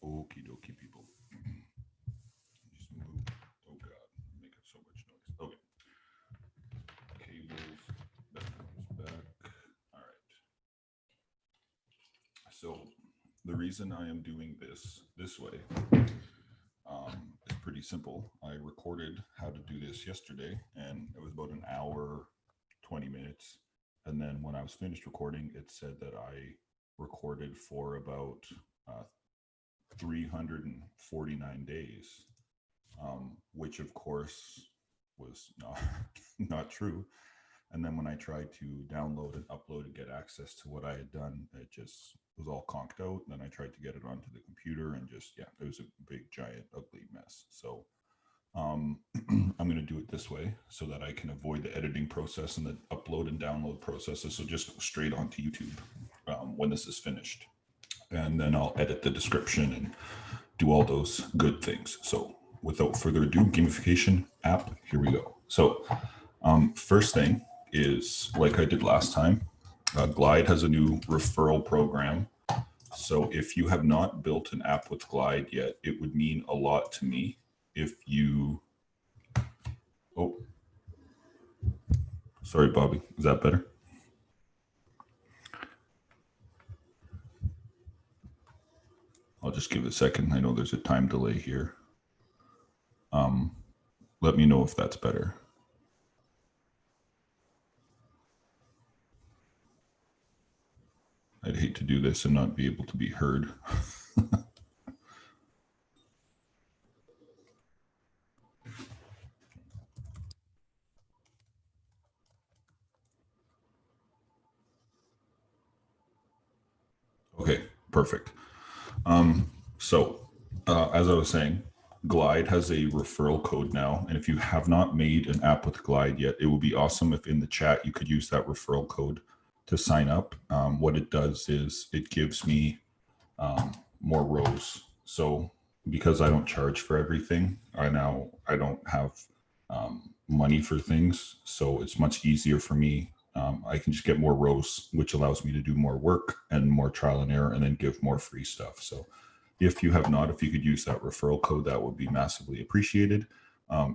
Okie dokie, people. Just move. Oh God, make it so much noise. Okay. Cables. Back. All right. So the reason I am doing this way is pretty simple. I recorded how to do this yesterday, and it was about an hour, 20 minutes. And then when I was finished recording, it said that I recorded for about 349 days, which of course was not true. And then when I tried to download and upload and get access to what I had done, it just was all conked out. And then I tried to get it onto the computer and just, yeah, it was a big, giant, ugly mess. So I'm going to do it this way so that I can avoid the editing process and the upload and download processes. So just go straight onto YouTube when this is finished. And then I'll edit the description and do all those good things. So without further ado, gamification app, here we go. So first thing is, like I did last time, Glide has a new referral program. So if you have not built an app with Glide yet, it would mean a lot to me if you, oh, sorry, Bobby, is that better? I'll just give it a second. I know there's a time delay here. Let me know if that's better. I'd hate to do this and not be able to be heard. Okay, perfect. As I was saying, Glide has a referral code now. And if you have not made an app with Glide yet, it would be awesome if in the chat you could use that referral code to sign up. What it does is it gives me more rows. So because I don't charge for everything, I don't have money for things. So it's much easier for me. I can just get more rows, which allows me to do more work and more trial and error and then give more free stuff. So if you have not, if you could use that referral code, that would be massively appreciated.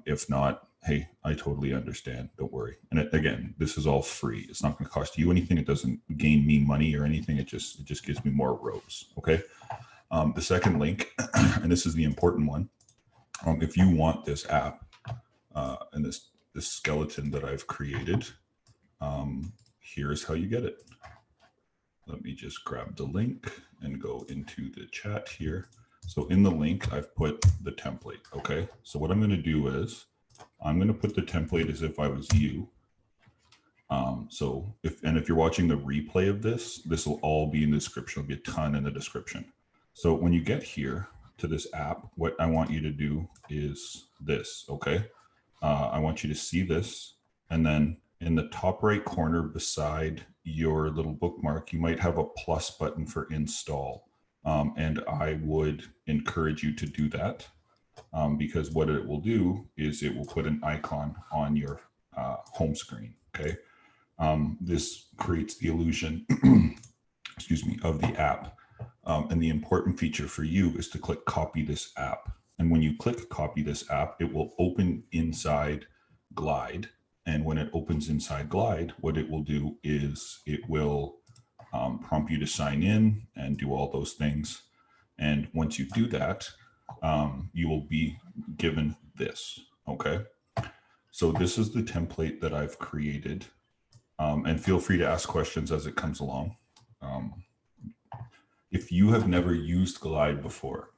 If not, hey, I totally understand. Don't worry. And again, this is all free. It's not going to cost you anything. It doesn't gain me money or anything. It just gives me more rows. Okay. The second link, and this is the important one. If you want this app and this skeleton that I've created, here's how you get it. Let me just grab the link and go into the chat here. So in the link, I've put the template. Okay. So what I'm going to do is I'm going to put the template as if I was you. So if you're watching the replay of this will all be in the description. There'll be a ton in the description. So when you get here to this app, what I want you to do is this. Okay. I want you to see this, and then in the top right corner beside your little bookmark, you might have a plus button for install. And I would encourage you to do that because what it will do is it will put an icon on your home screen. Okay. This creates the illusion, excuse me, of the app. And the important feature for you is to click copy this app. And when you click copy this app, it will open inside Glide. And when it opens inside Glide, what it will do is it will prompt you to sign in and do all those things. And once you do that, you will be given this. Okay. So this is the template that I've created. And feel free to ask questions as it comes along. If you have never used Glide before,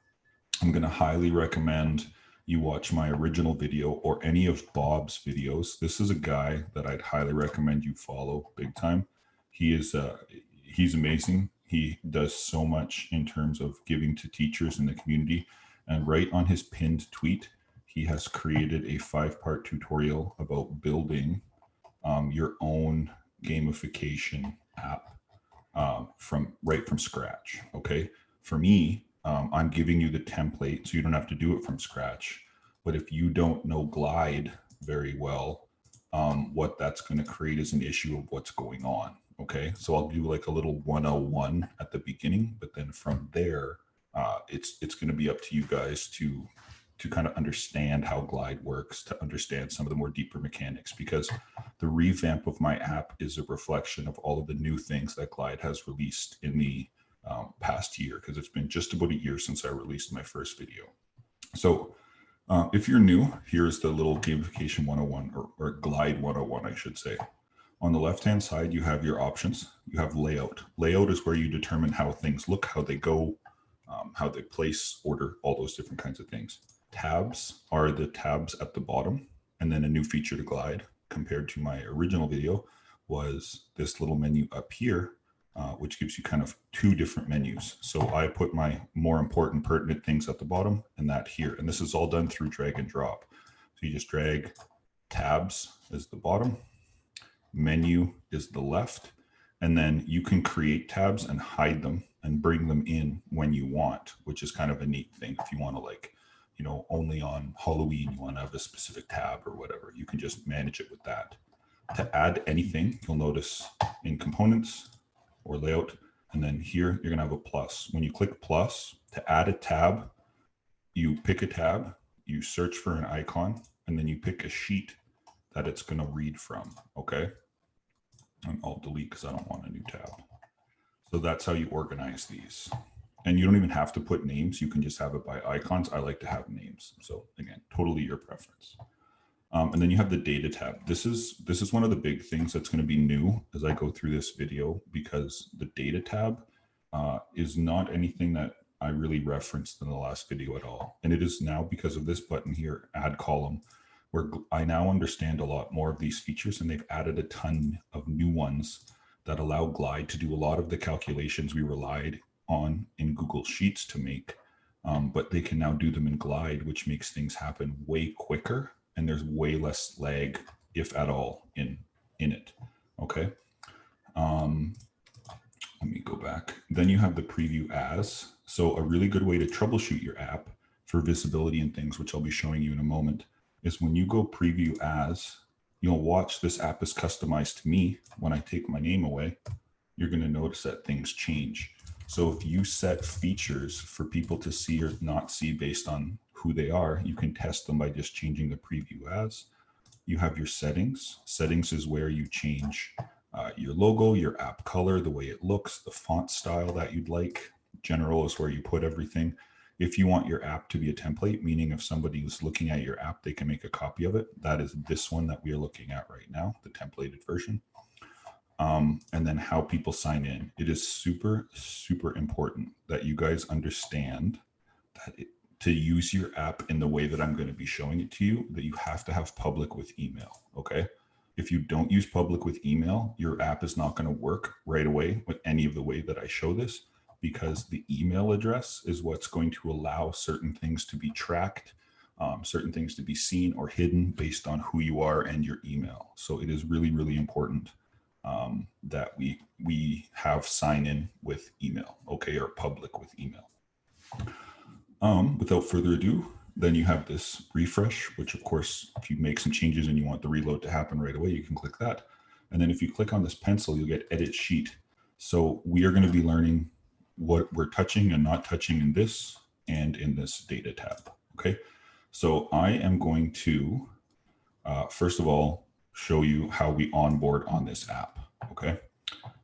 I'm going to highly recommend you watch my original video or any of Bob's videos. This is a guy that I'd highly recommend you follow big time. He's amazing. He does so much in terms of giving to teachers in the community. And right on his pinned tweet, he has created a 5-part tutorial about building your own gamification app from scratch. Okay. For me, I'm giving you the template so you don't have to do it from scratch. But if you don't know Glide very well, what that's going to create is an issue of what's going on. Okay. So I'll do like a little 101 at the beginning, but then from there, it's going to be up to you guys to kind of understand how Glide works, to understand some of the more deeper mechanics, because the revamp of my app is a reflection of all of the new things that Glide has released in the past year, because it's been just about a year since I released my first video. So if you're new, here's the little Gamification 101 or Glide 101, I should say. On the left-hand side, you have your options. You have layout. Layout is where you determine how things look, how they go, how they place, order, all those different kinds of things. Tabs are the tabs at the bottom, and then a new feature to Glide compared to my original video was this little menu up here, which gives you kind of two different menus. So I put my more important pertinent things at the bottom and that here. And this is all done through drag and drop. So you just drag tabs is the bottom, menu is the left, and then you can create tabs and hide them and bring them in when you want, which is kind of a neat thing. If you want to, like, you know, only on Halloween, you want to have a specific tab or whatever, you can just manage it with that. To add anything, you'll notice in components or layout, and then here you're going to have a plus. When you click plus to add a tab, you pick a tab, you search for an icon, and then you pick a sheet that it's going to read from. Okay. And I'll delete because I don't want a new tab. So that's how you organize these. And you don't even have to put names. You can just have it by icons. I like to have names. So again, totally your preference. And then you have the data tab. This is one of the big things that's going to be new as I go through this video, because the data tab is not anything that I really referenced in the last video at all. And it is now because of this button here, add column, where I now understand a lot more of these features, and they've added a ton of new ones that allow Glide to do a lot of the calculations we relied on in Google Sheets to make, but they can now do them in Glide, which makes things happen way quicker, and there's way less lag, if at all, in it. Okay. Let me go back. Then you have the preview as. So a really good way to troubleshoot your app for visibility and things, which I'll be showing you in a moment, is when you go preview as, you'll watch this app is customized to me. When I take my name away, you're going to notice that things change. So if you set features for people to see or not see based on who they are, you can test them by just changing the preview as. You have your settings. Settings is where you change your logo, your app color, the way it looks, the font style that you'd like. General is where you put everything. If you want your app to be a template, meaning if somebody is looking at your app, they can make a copy of it. That is this one that we are looking at right now, the templated version. And then how people sign in. It is super, super important that you guys understand that to use your app in the way that I'm going to be showing it to you, that you have to have public with email. Okay. If you don't use public with email, your app is not going to work right away with any of the way that I show this, because the email address is what's going to allow certain things to be tracked, certain things to be seen or hidden based on who you are and your email. So it is really, really important that we have sign in with email, okay, or public with email. Without further ado, then you have this refresh, which of course, if you make some changes and you want the reload to happen right away, you can click that. And then if you click on this pencil, you'll get edit sheet. So we are going to be learning what we're touching and not touching in this and in this data tab. Okay. So I am going to, first of all, show you how we onboard on this app. Okay.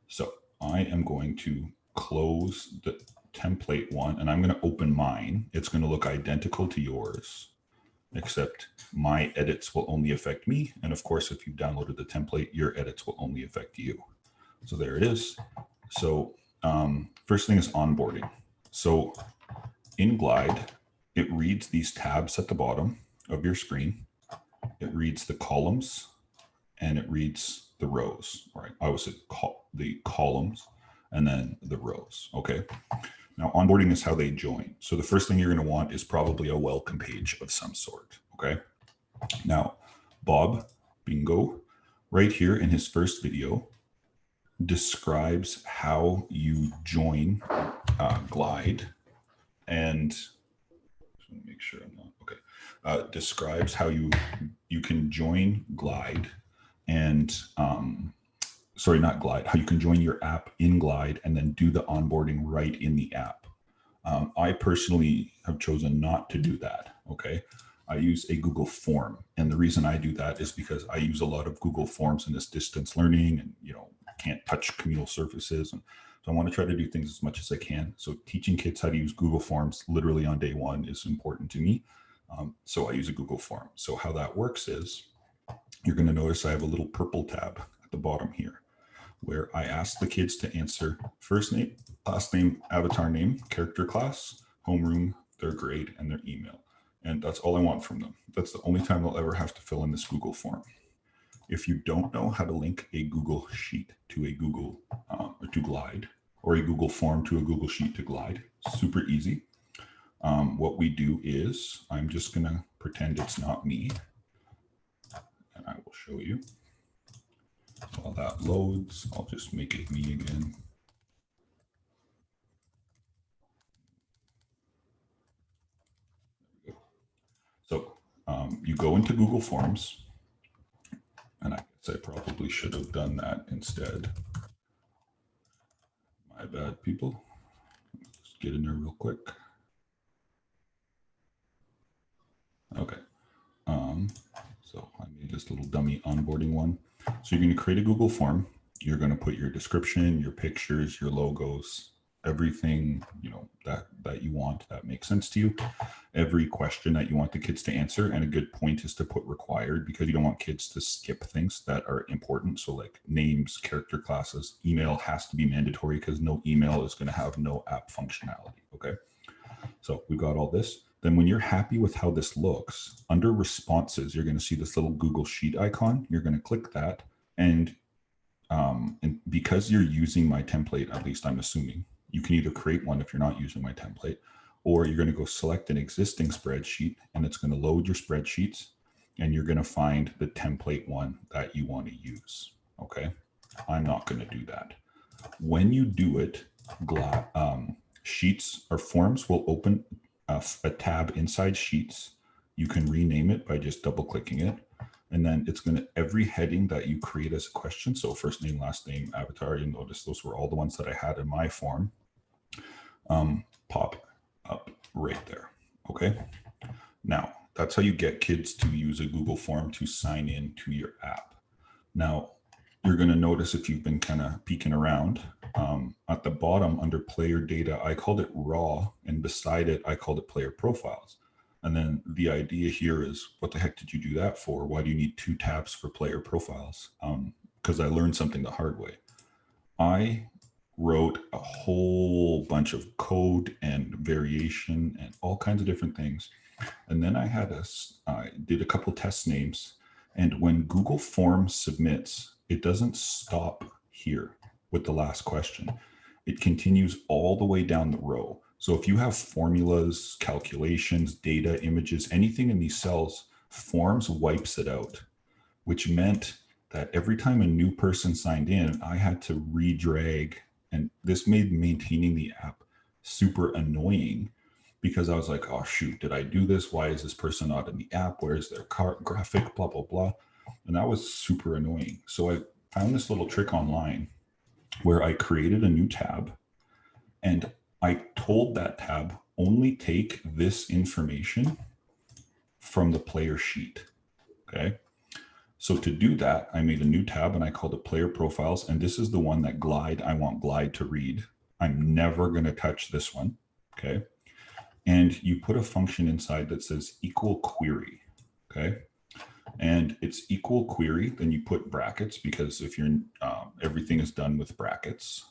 So I am going to close the template one and I'm going to open mine. It's going to look identical to yours, except my edits will only affect me. And of course, if you've downloaded the template, your edits will only affect you. So there it is. So first thing is onboarding. So in Glide, it reads these tabs at the bottom of your screen. It reads the columns and it reads the rows, right? I would say the columns and then the rows. Okay. Now onboarding is how they join. So the first thing you're going to want is probably a welcome page of some sort. Okay. Now, Bob Bingo right here in his first video describes how you join Glide, and just want to make sure I'm not okay. Describes how you can join Glide and sorry, not Glide, how you can join your app in Glide and then do the onboarding right in the app. I personally have chosen not to do that. Okay. I use a Google form. And the reason I do that is because I use a lot of Google forms in this distance learning and, can't touch communal surfaces. And so I want to try to do things as much as I can. So teaching kids how to use Google Forms literally on day one is important to me. So I use a Google form. So how that works is you're going to notice I have a little purple tab at the bottom here where I ask the kids to answer first name, last name, avatar name, character class, homeroom, their grade, and their email. And that's all I want from them. That's the only time they'll ever have to fill in this Google form. If you don't know how to link a Google Sheet to a Google to Glide, or a Google form to a Google Sheet to Glide, super easy. What we do is I'm just going to pretend it's not me, and I will show you. While that loads, I'll just make it me again. There we go. So you go into Google Forms, and I guess I probably should have done that instead. My bad, people. Let's get in there real quick. Okay. So I made this little dummy onboarding one. So you're going to create a Google form. You're going to put your description, your pictures, your logos, everything that you want that makes sense to you, every question that you want the kids to answer. And a good point is to put required, because you don't want kids to skip things that are important. So like names, character classes, email has to be mandatory, because no email is going to have no app functionality. Okay. So we got all this. Then when you're happy with how this looks, under responses, you're going to see this little Google Sheet icon. You're going to click that. And because you're using my template, at least I'm assuming, you can either create one if you're not using my template, or you're going to go select an existing spreadsheet, and it's going to load your spreadsheets, and you're going to find the template one that you want to use. Okay. I'm not going to do that. When you do it, Sheets or Forms will open a tab inside Sheets. You can rename it by just double clicking it. And then it's going to, every heading that you create as a question, so first name, last name, avatar, you notice those were all the ones that I had in my form, pop up right there. Okay. Now, that's how you get kids to use a Google form to sign in to your app. Now, you're going to notice, if you've been kind of peeking around, at the bottom under player data, I called it raw, and beside it, I called it player profiles. And then the idea here is, what the heck did you do that for? Why do you need two tabs for player profiles? Because I learned something the hard way. I wrote a whole bunch of code and variation and all kinds of different things. And then I did a couple test names. And when Google Forms submits, it doesn't stop here with the last question. It continues all the way down the row. So if you have formulas, calculations, data, images, anything in these cells, Forms wipes it out, which meant that every time a new person signed in, I had to redrag. And this made maintaining the app super annoying, because I was like, oh, shoot, did I do this? Why is this person not in the app? Where's their graphic, blah, blah, blah. And that was super annoying. So I found this little trick online where I created a new tab, and I told that tab, only take this information from the player sheet. Okay. So to do that, I made a new tab and I called it player profiles. And this is the one that I want Glide to read. I'm never going to touch this one. Okay. And you put a function inside that says equal query. Okay. And it's equal query. Then you put brackets, because if you're, everything is done with brackets.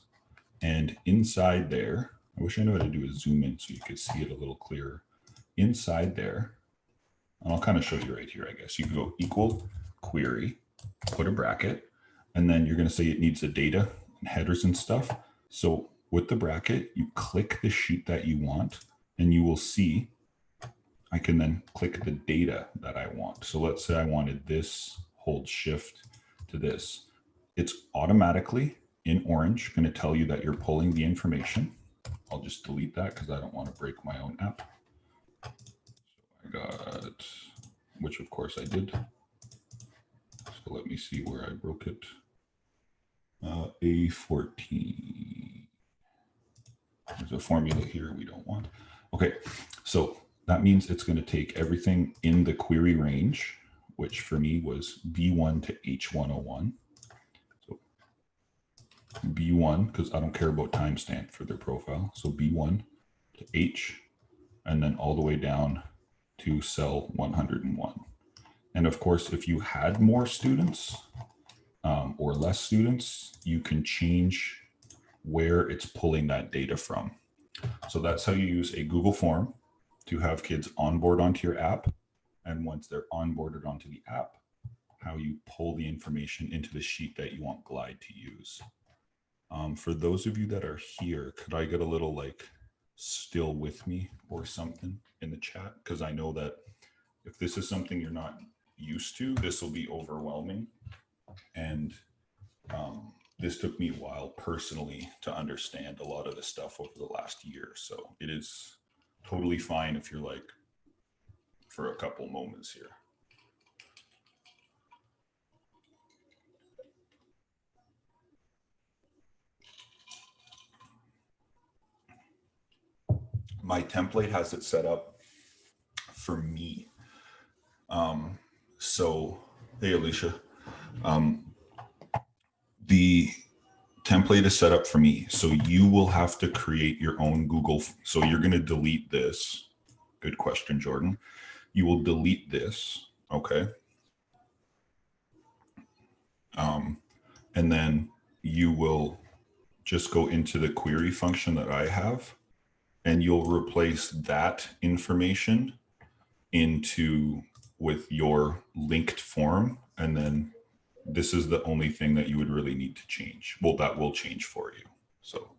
And inside there, I wish I knew how to do a zoom in so you could see it a little clearer. Inside there, and I'll kind of show you right here, I guess. You can go equal query, put a bracket, and then you're going to say it needs the data and headers and stuff. So with the bracket, you click the sheet that you want, and you will see I can then click the data that I want. So let's say I wanted this, hold shift to this. It's automatically in orange going to tell you that you're pulling the information. I'll just delete that because I don't want to break my own app. So I got, which of course I did. So let me see where I broke it. A14. There's a formula here we don't want. Okay, so that means it's going to take everything in the query range, which for me was B1 to H101. So B1, because I don't care about timestamp for their profile. So B1 to H, and then all the way down to cell 101. And of course, if you had more students or less students, you can change where it's pulling that data from. So that's how you use a Google form to have kids onboard onto your app. And once they're onboarded onto the app, how you pull the information into the sheet that you want Glide to use. For those of you that are here, could I get a little like still with me or something in the chat? Because I know that if this is something you're not used to, this will be overwhelming. And this took me a while personally to understand a lot of this stuff over the last year. So it is totally fine if you're like for a couple moments here. My template has it set up for me. So, hey, Alicia, the template is set up for me. So you will have to create your own Google. So you're going to delete this. Good question, Jordan. You will delete this. Okay. And then you will just go into the query function that I have, and you'll replace that information with your linked form. And then this is the only thing that you would really need to change. Well, that will change for you. So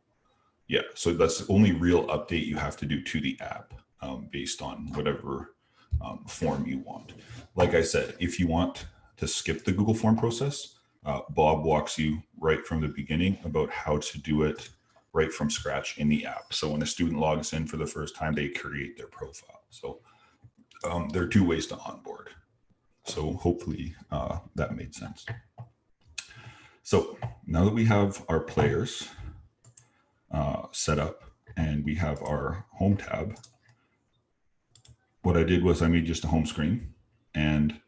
yeah, so that's the only real update you have to do to the app based on whatever form you want. Like I said, if you want to skip the Google form process, Bob walks you right from the beginning about how to do it right from scratch in the app. So when a student logs in for the first time, they create their profile. So there are two ways to onboard. So hopefully that made sense. So now that we have our players set up and we have our home tab, what I did was I made just a home screen and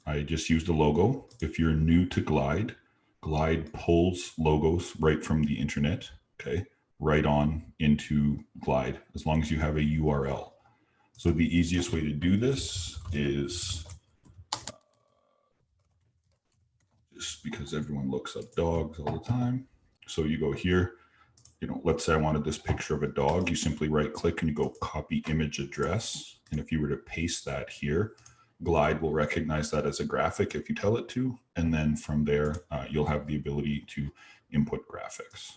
I just used a logo. If you're new to Glide, Glide pulls logos right from the internet, okay, right on into Glide, as long as you have a URL. So the easiest way to do this is just because everyone looks up dogs all the time. So you go here, let's say I wanted this picture of a dog, you simply right click and you go copy image address. And if you were to paste that here, Glide will recognize that as a graphic if you tell it to. And then from there, you'll have the ability to input graphics.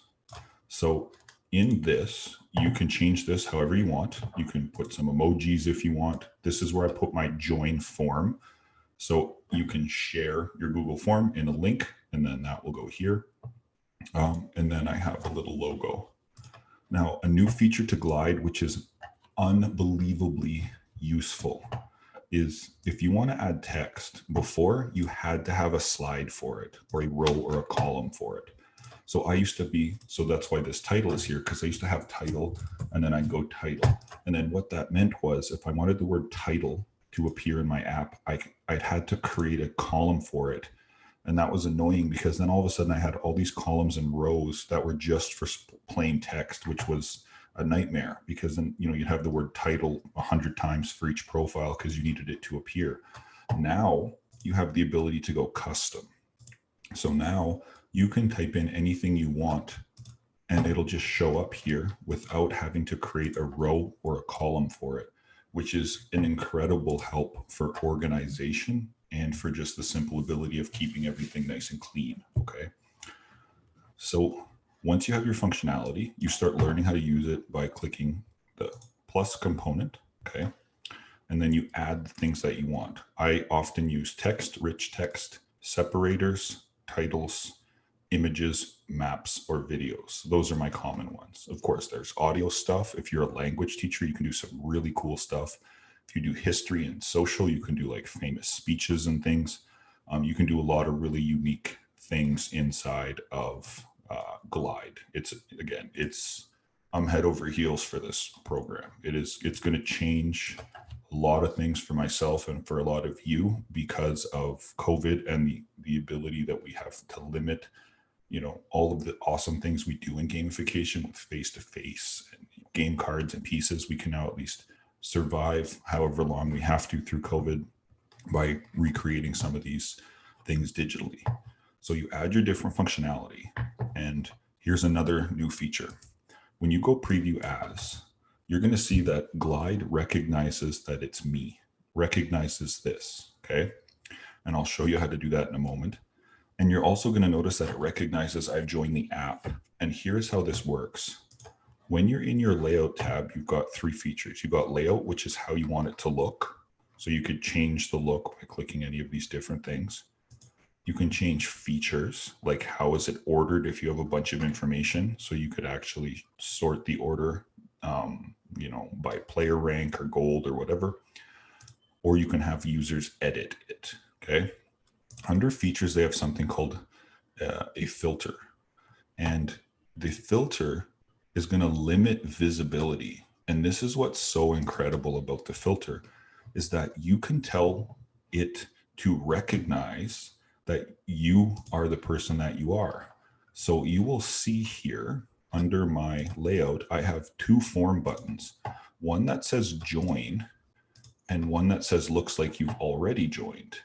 So in this, you can change this however you want. You can put some emojis if you want. This is where I put my join form. So you can share your Google form in a link, and then that will go here. And then I have a little logo. Now, a new feature to Glide, which is unbelievably useful, is if you want to add text, before you had to have a slide for it or a row or a column for it. So so that's why this title is here, because I used to have title and then I'd go title. And then what that meant was if I wanted the word title to appear in my app, I'd had to create a column for it. And that was annoying because then all of a sudden I had all these columns and rows that were just for plain text, which was a nightmare because then, you'd have the word title 100 times for each profile because you needed it to appear. Now you have the ability to go custom. So now you can type in anything you want and it'll just show up here without having to create a row or a column for it, which is an incredible help for organization and for just the simple ability of keeping everything nice and clean, okay? So once you have your functionality, you start learning how to use it by clicking the plus component, okay? And then you add the things that you want. I often use text, rich text, separators, titles, images, maps, or videos. Those are my common ones. Of course, there's audio stuff. If you're a language teacher, you can do some really cool stuff. If you do history and social, you can do like famous speeches and things. You can do a lot of really unique things inside of Glide. It's I'm head over heels for this program. It's going to change a lot of things for myself and for a lot of you because of COVID and the ability that we have to limit, all of the awesome things we do in gamification with face-to-face and game cards and pieces. We can now at least survive however long we have to through COVID by recreating some of these things digitally. So you add your different functionality, and here's another new feature. When you go preview as, you're going to see that Glide recognizes that it's me, recognizes this, okay? And I'll show you how to do that in a moment. And you're also going to notice that it recognizes I've joined the app. And here's how this works. When you're in your layout tab, you've got three features. You've got layout, which is how you want it to look. So you could change the look by clicking any of these different things. You can change features, like how is it ordered if you have a bunch of information. So you could actually sort the order, by player rank or gold or whatever. Or you can have users edit it, okay? Under features, they have something called a filter. And the filter is going to limit visibility. And this is what's so incredible about the filter, is that you can tell it to recognize that you are the person that you are. So you will see here under my layout, I have two form buttons, one that says join and one that says looks like you've already joined.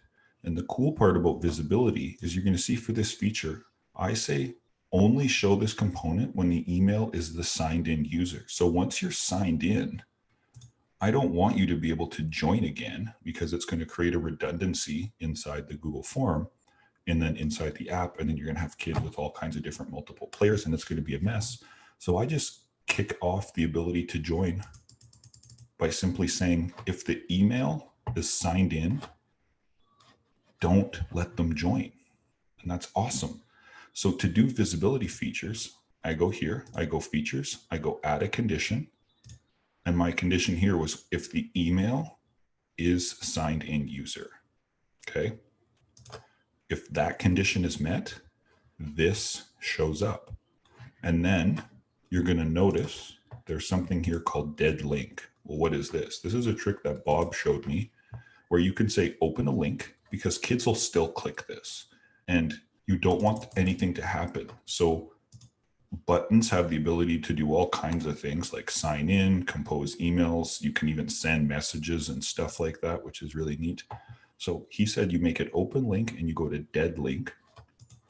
And the cool part about visibility is you're going to see for this feature, I say only show this component when the email is the signed in user. So once you're signed in, I don't want you to be able to join again because it's going to create a redundancy inside the Google form and then inside the app. And then you're going to have kids with all kinds of different multiple players and it's going to be a mess. So I just kick off the ability to join by simply saying, if the email is signed in, don't let them join. And that's awesome. So to do visibility features, I go here, I go features, I go add a condition. And my condition here was if the email is signed in user, okay? If that condition is met, this shows up. And then you're going to notice there's something here called dead link. Well, what is this? This is a trick that Bob showed me where you can say open a link because kids will still click this and you don't want anything to happen. So buttons have the ability to do all kinds of things like sign in, compose emails. You can even send messages and stuff like that, which is really neat. So he said you make it open link and you go to dead link.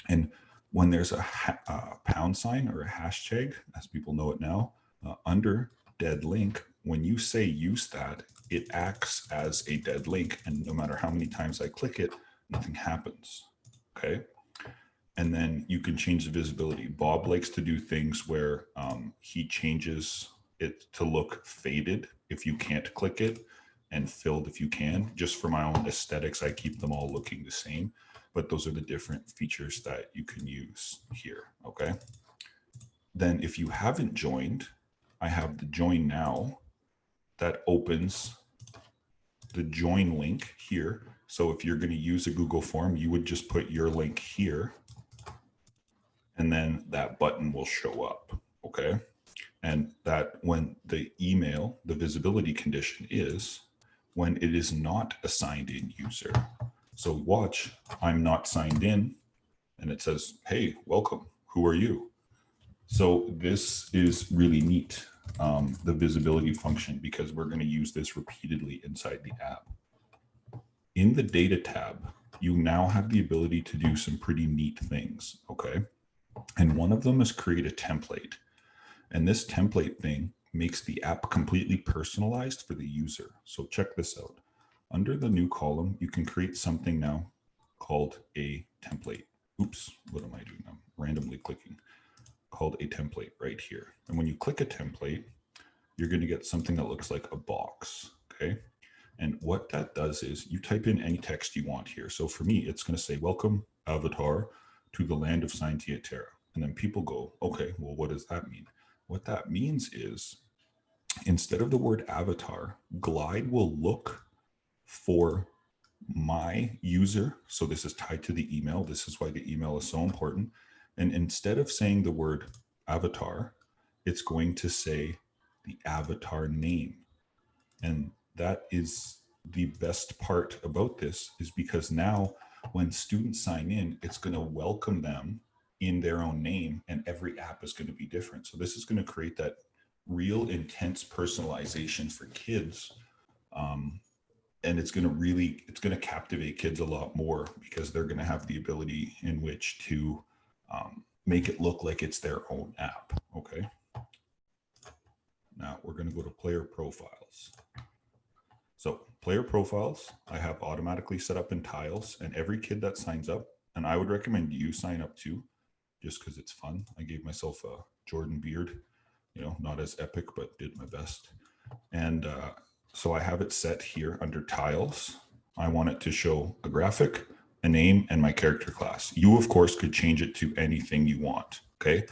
And when there's a pound sign or a hashtag, as people know it now, under dead link, when you say use that, it acts as a dead link. And no matter how many times I click it, nothing happens, okay? And then you can change the visibility. Bob likes to do things where he changes it to look faded if you can't click it and filled if you can. Just for my own aesthetics, I keep them all looking the same. But those are the different features that you can use here, okay? Then if you haven't joined, I have the join now that opens the join link here. So if you're going to use a Google form, you would just put your link here and then that button will show up, okay? And that when the email, the visibility condition is when it is not a signed in user. So watch, I'm not signed in and it says, hey, welcome, who are you? So this is really neat, the visibility function, because we're going to use this repeatedly inside the app. In the data tab, you now have the ability to do some pretty neat things, okay? And one of them is create a template. And this template thing makes the app completely personalized for the user. So check this out. Under the new column, you can create something now called a template. Oops, what am I doing? I'm randomly clicking. Called a template right here. And when you click a template, you're going to get something that looks like a box, okay? And what that does is you type in any text you want here. So for me, it's going to say, welcome, Avatar, to the land of Scientia Terra. And then people go, okay, well, what does that mean? What that means is instead of the word avatar, Glide will look for my user. So this is tied to the email. This is why the email is so important. And instead of saying the word avatar, it's going to say the avatar name. And that is the best part about this, is because now when students sign in, it's going to welcome them in their own name, and every app is going to be different. So this is going to create that real intense personalization for kids. And it's going to captivate kids a lot more, because they're going to have the ability in which to make it look like it's their own app. Okay. Now we're going to go to player profiles. So player profiles, I have automatically set up in tiles, and every kid that signs up, and I would recommend you sign up too, just because it's fun. I gave myself a Jordan beard, not as epic, but did my best. And so I have it set here under tiles. I want it to show a graphic, a name, and my character class. You, of course, could change it to anything you want, okay?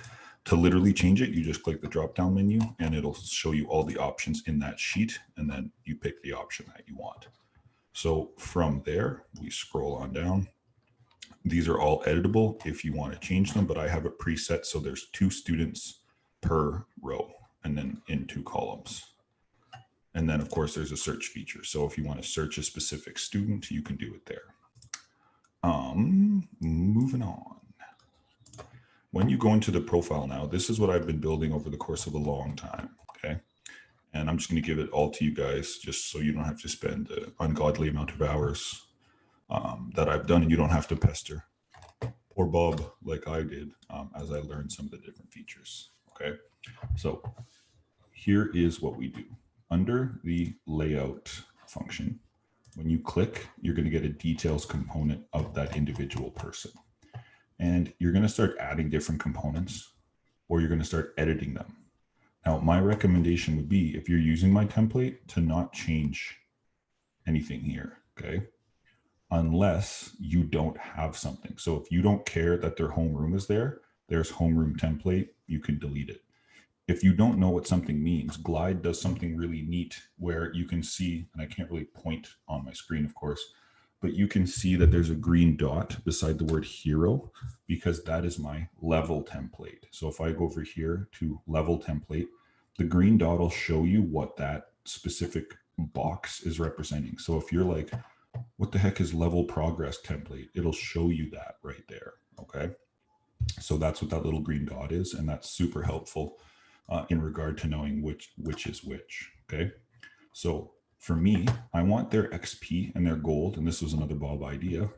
To literally change it, you just click the drop-down menu, and it'll show you all the options in that sheet, and then you pick the option that you want. So from there, we scroll on down. These are all editable if you want to change them, but I have it preset so there's 2 students per row, and then in 2 columns. And then, of course, there's a search feature. So if you want to search a specific student, you can do it there. Moving on. When you go into the profile now, this is what I've been building over the course of a long time, okay? And I'm just going to give it all to you guys, just so you don't have to spend an ungodly amount of hours that I've done, and you don't have to pester poor Bob like I did as I learned some of the different features, okay? So here is what we do. Under the layout function, when you click, you're going to get a details component of that individual person. And you're going to start adding different components, or you're going to start editing them. Now, my recommendation would be, if you're using my template, to not change anything here, okay? Unless you don't have something. So if you don't care that their homeroom is there, there's homeroom template, you can delete it. If you don't know what something means, Glide does something really neat where you can see, and I can't really point on my screen, of course, but you can see that there's a green dot beside the word hero, because that is my level template. So if I go over here to level template, the green dot will show you what that specific box is representing. So if you're like, what the heck is level progress template? It'll show you that right there, okay? So that's what that little green dot is, and that's super helpful in regard to knowing which is which, okay? So for me, I want their XP and their gold, and this was another Bob idea,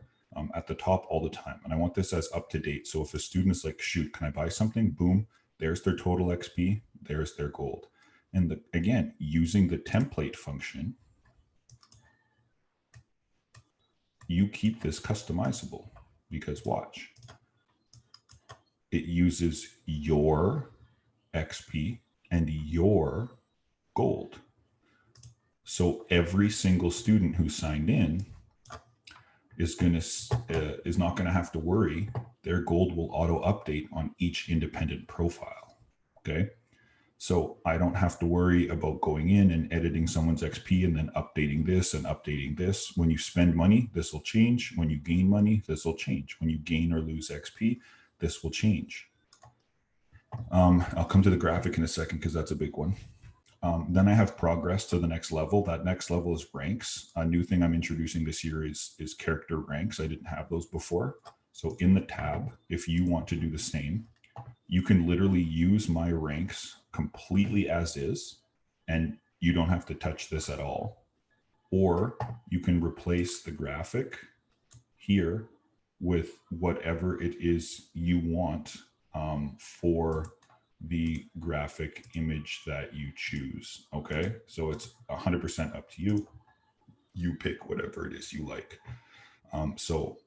at the top all the time. And I want this as up to date. So if a student is like, shoot, can I buy something? Boom, there's their total XP, there's their gold. And again, using the template function, you keep this customizable, because watch, it uses your XP and your gold. So every single student who signed in is not going to have to worry. Their gold will auto update on each independent profile. Okay. So I don't have to worry about going in and editing someone's XP and then updating this and updating this. When you spend money, this will change. When you gain money, this will change. When you gain or lose XP, this will change. I'll come to the graphic in a second, because that's a big one. Then I have progress to the next level. That next level is ranks. A new thing I'm introducing this year is character ranks. I didn't have those before. So in the tab, if you want to do the same, you can literally use my ranks completely as is, and you don't have to touch this at all. Or you can replace the graphic here with whatever it is you want for the graphic image that you choose. Okay, so it's 100% up to you. You pick whatever it is you like. So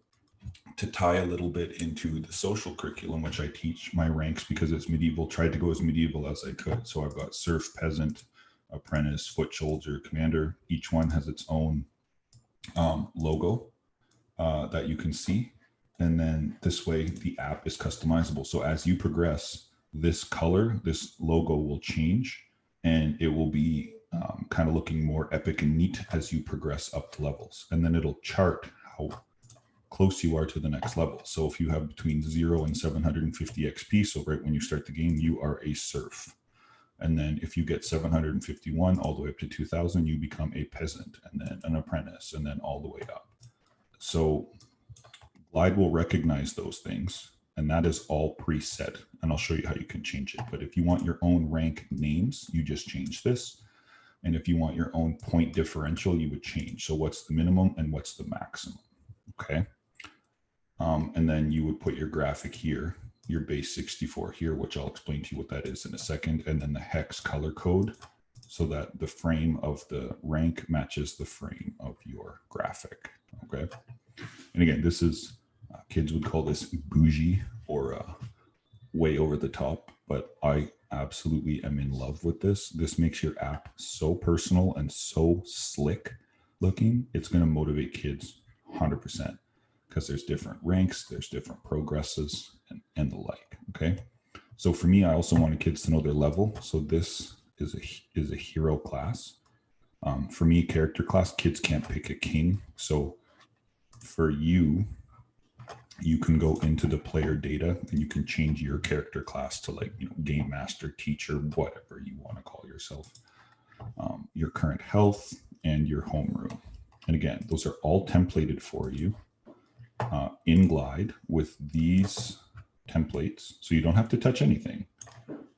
to tie a little bit into the social curriculum, which I teach my ranks because it's medieval, tried to go as medieval as I could. So I've got serf, peasant, apprentice, foot soldier, commander. Each one has its own logo that you can see. And then this way the app is customizable. So as you progress, this color, this logo will change, and it will be kind of looking more epic and neat as you progress up the levels. And then it'll chart how close you are to the next level. So if you have between 0 and 750 XP, so right when you start the game, you are a serf. And then if you get 751 all the way up to 2000, you become a peasant, and then an apprentice, and then all the way up. So Glide will recognize those things, and that is all preset. And I'll show you how you can change it. But if you want your own rank names, you just change this. And if you want your own point differential, you would change. So what's the minimum and what's the maximum? Okay. And then you would put your graphic here, your base 64 here, which I'll explain to you what that is in a second. And then the hex color code so that the frame of the rank matches the frame of your graphic. Okay. And again, this is, kids would call this bougie or way over the top, but I absolutely am in love with this. This makes your app so personal and so slick looking. It's going to motivate kids 100% because there's different ranks, there's different progresses and the like. Okay. So for me, I also wanted kids to know their level. So this is a hero class. For me, character class, kids can't pick a king. So for you, you can go into the player data and you can change your character class to, like, game master, teacher, whatever you want to call yourself, your current health and your homeroom. And again, those are all templated for you in Glide with these templates. So you don't have to touch anything.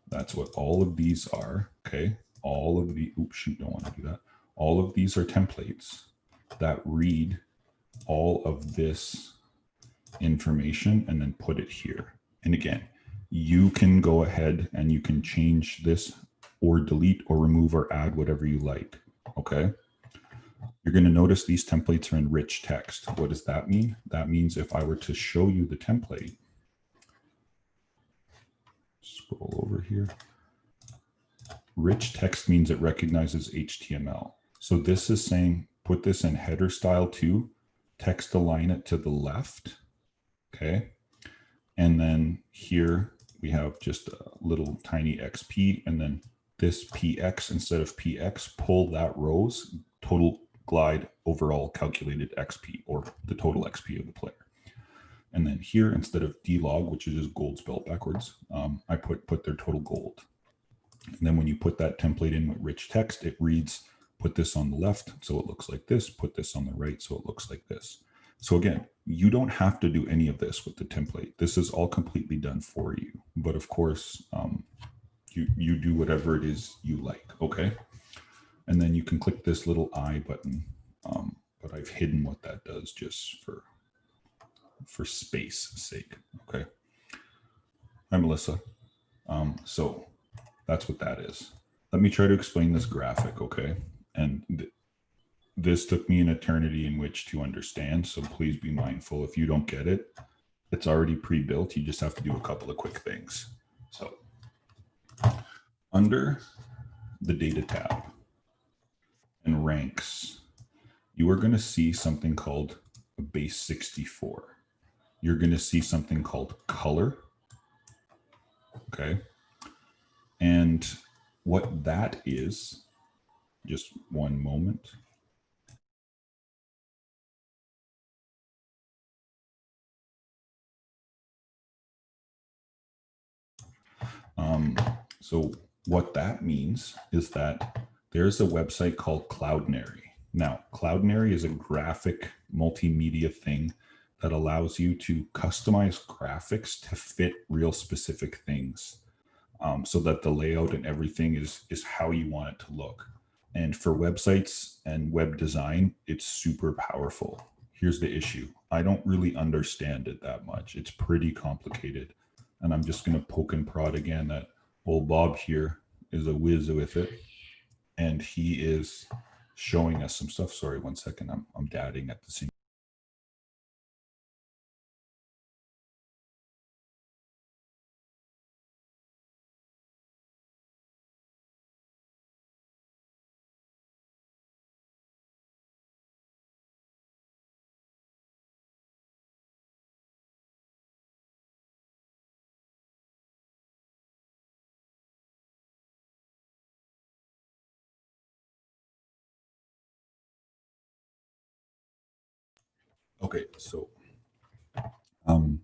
That's what all of these are. Okay. All of the, oops, shoot, don't want to do that. All of these are templates that read all of this information and then put it here. And again, you can go ahead and you can change this or delete or remove or add whatever you like. Okay. You're going to notice these templates are in rich text. What does that mean? That means if I were to show you the template, scroll over here. Rich text means it recognizes HTML. So this is saying, put this in header style too, text align it to the left. Okay. And then here we have just a little tiny XP, and then this PX instead of PX, pull that rows, total Glide overall calculated XP, or the total XP of the player. And then here, instead of DLog, which is just gold spelled backwards, I put their total gold. And then when you put that template in with rich text, it reads, put this on the left so it looks like this, put this on the right so it looks like this. So again, you don't have to do any of this with the template. This is all completely done for you. But of course, you do whatever it is you like, okay? And then you can click this little I button, but I've hidden what that does just for space sake, okay? Hi, Melissa. So that's what that is. Let me try to explain this graphic, okay? And this took me an eternity in which to understand, so please be mindful. If you don't get it, it's already pre-built. You just have to do a couple of quick things. So under the data tab and ranks, you are going to see something called a base 64. You're going to see something called color. Okay. And what that is, just one moment. So what that means is that there's a website called Cloudinary. Now, Cloudinary is a graphic multimedia thing that allows you to customize graphics to fit real specific things, so that the layout and everything is how you want it to look. And for websites and web design, it's super powerful. Here's the issue. I don't really understand it that much. It's pretty complicated. And I'm just going to poke and prod again that old Bob here is a whiz with it. And he is showing us some stuff. Sorry, one second. I'm dadding at the same. Okay, so I'm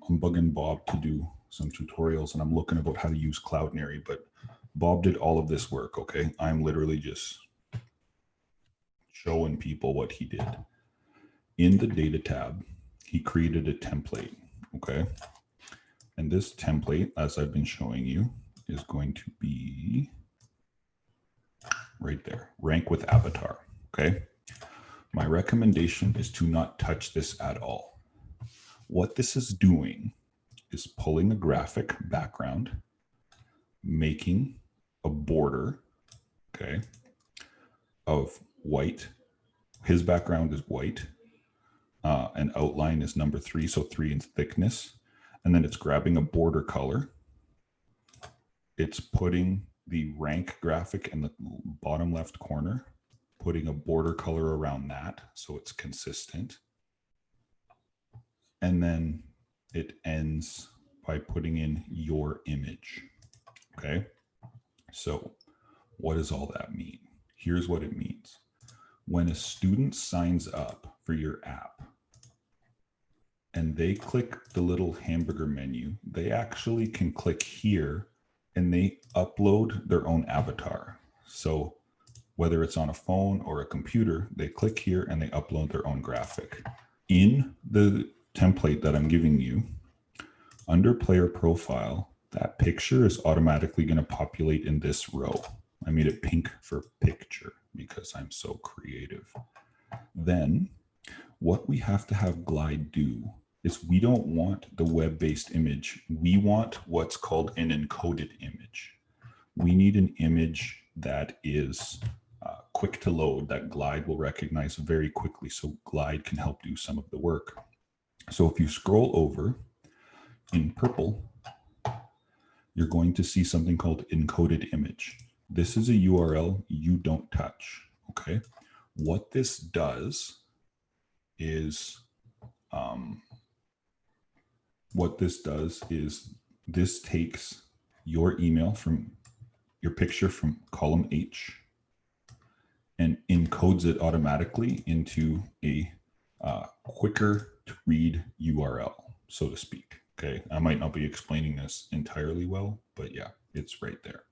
bugging Bob to do some tutorials, and I'm looking about how to use Cloudinary, but Bob did all of this work, okay? I'm literally just showing people what he did. In the data tab, he created a template, okay? And this template, as I've been showing you, is going to be right there, rank with avatar, okay? My recommendation is to not touch this at all. What this is doing is pulling a graphic background, making a border, okay, of white. His background is white, and outline is number 3, so 3 in thickness. And then it's grabbing a border color. It's putting the rank graphic in the bottom left corner, putting a border color around that so it's consistent. And then it ends by putting in your image. Okay. So what does all that mean? Here's what it means. When a student signs up for your app and they click the little hamburger menu, they actually can click here and they upload their own avatar. So whether it's on a phone or a computer, they click here and they upload their own graphic. In the template that I'm giving you, under player profile, that picture is automatically going to populate in this row. I made it pink for picture because I'm so creative. Then what we have to have Glide do is we don't want the web-based image. We want what's called an encoded image. We need an image that is quick to load, that Glide will recognize very quickly, so Glide can help do some of the work. So if you scroll over in purple, you're going to see something called encoded image. This is a URL you don't touch, okay? What this does is, this takes your email from your picture from column H and encodes it automatically into a quicker to read URL, so to speak. Okay, I might not be explaining this entirely well, but yeah, it's right there.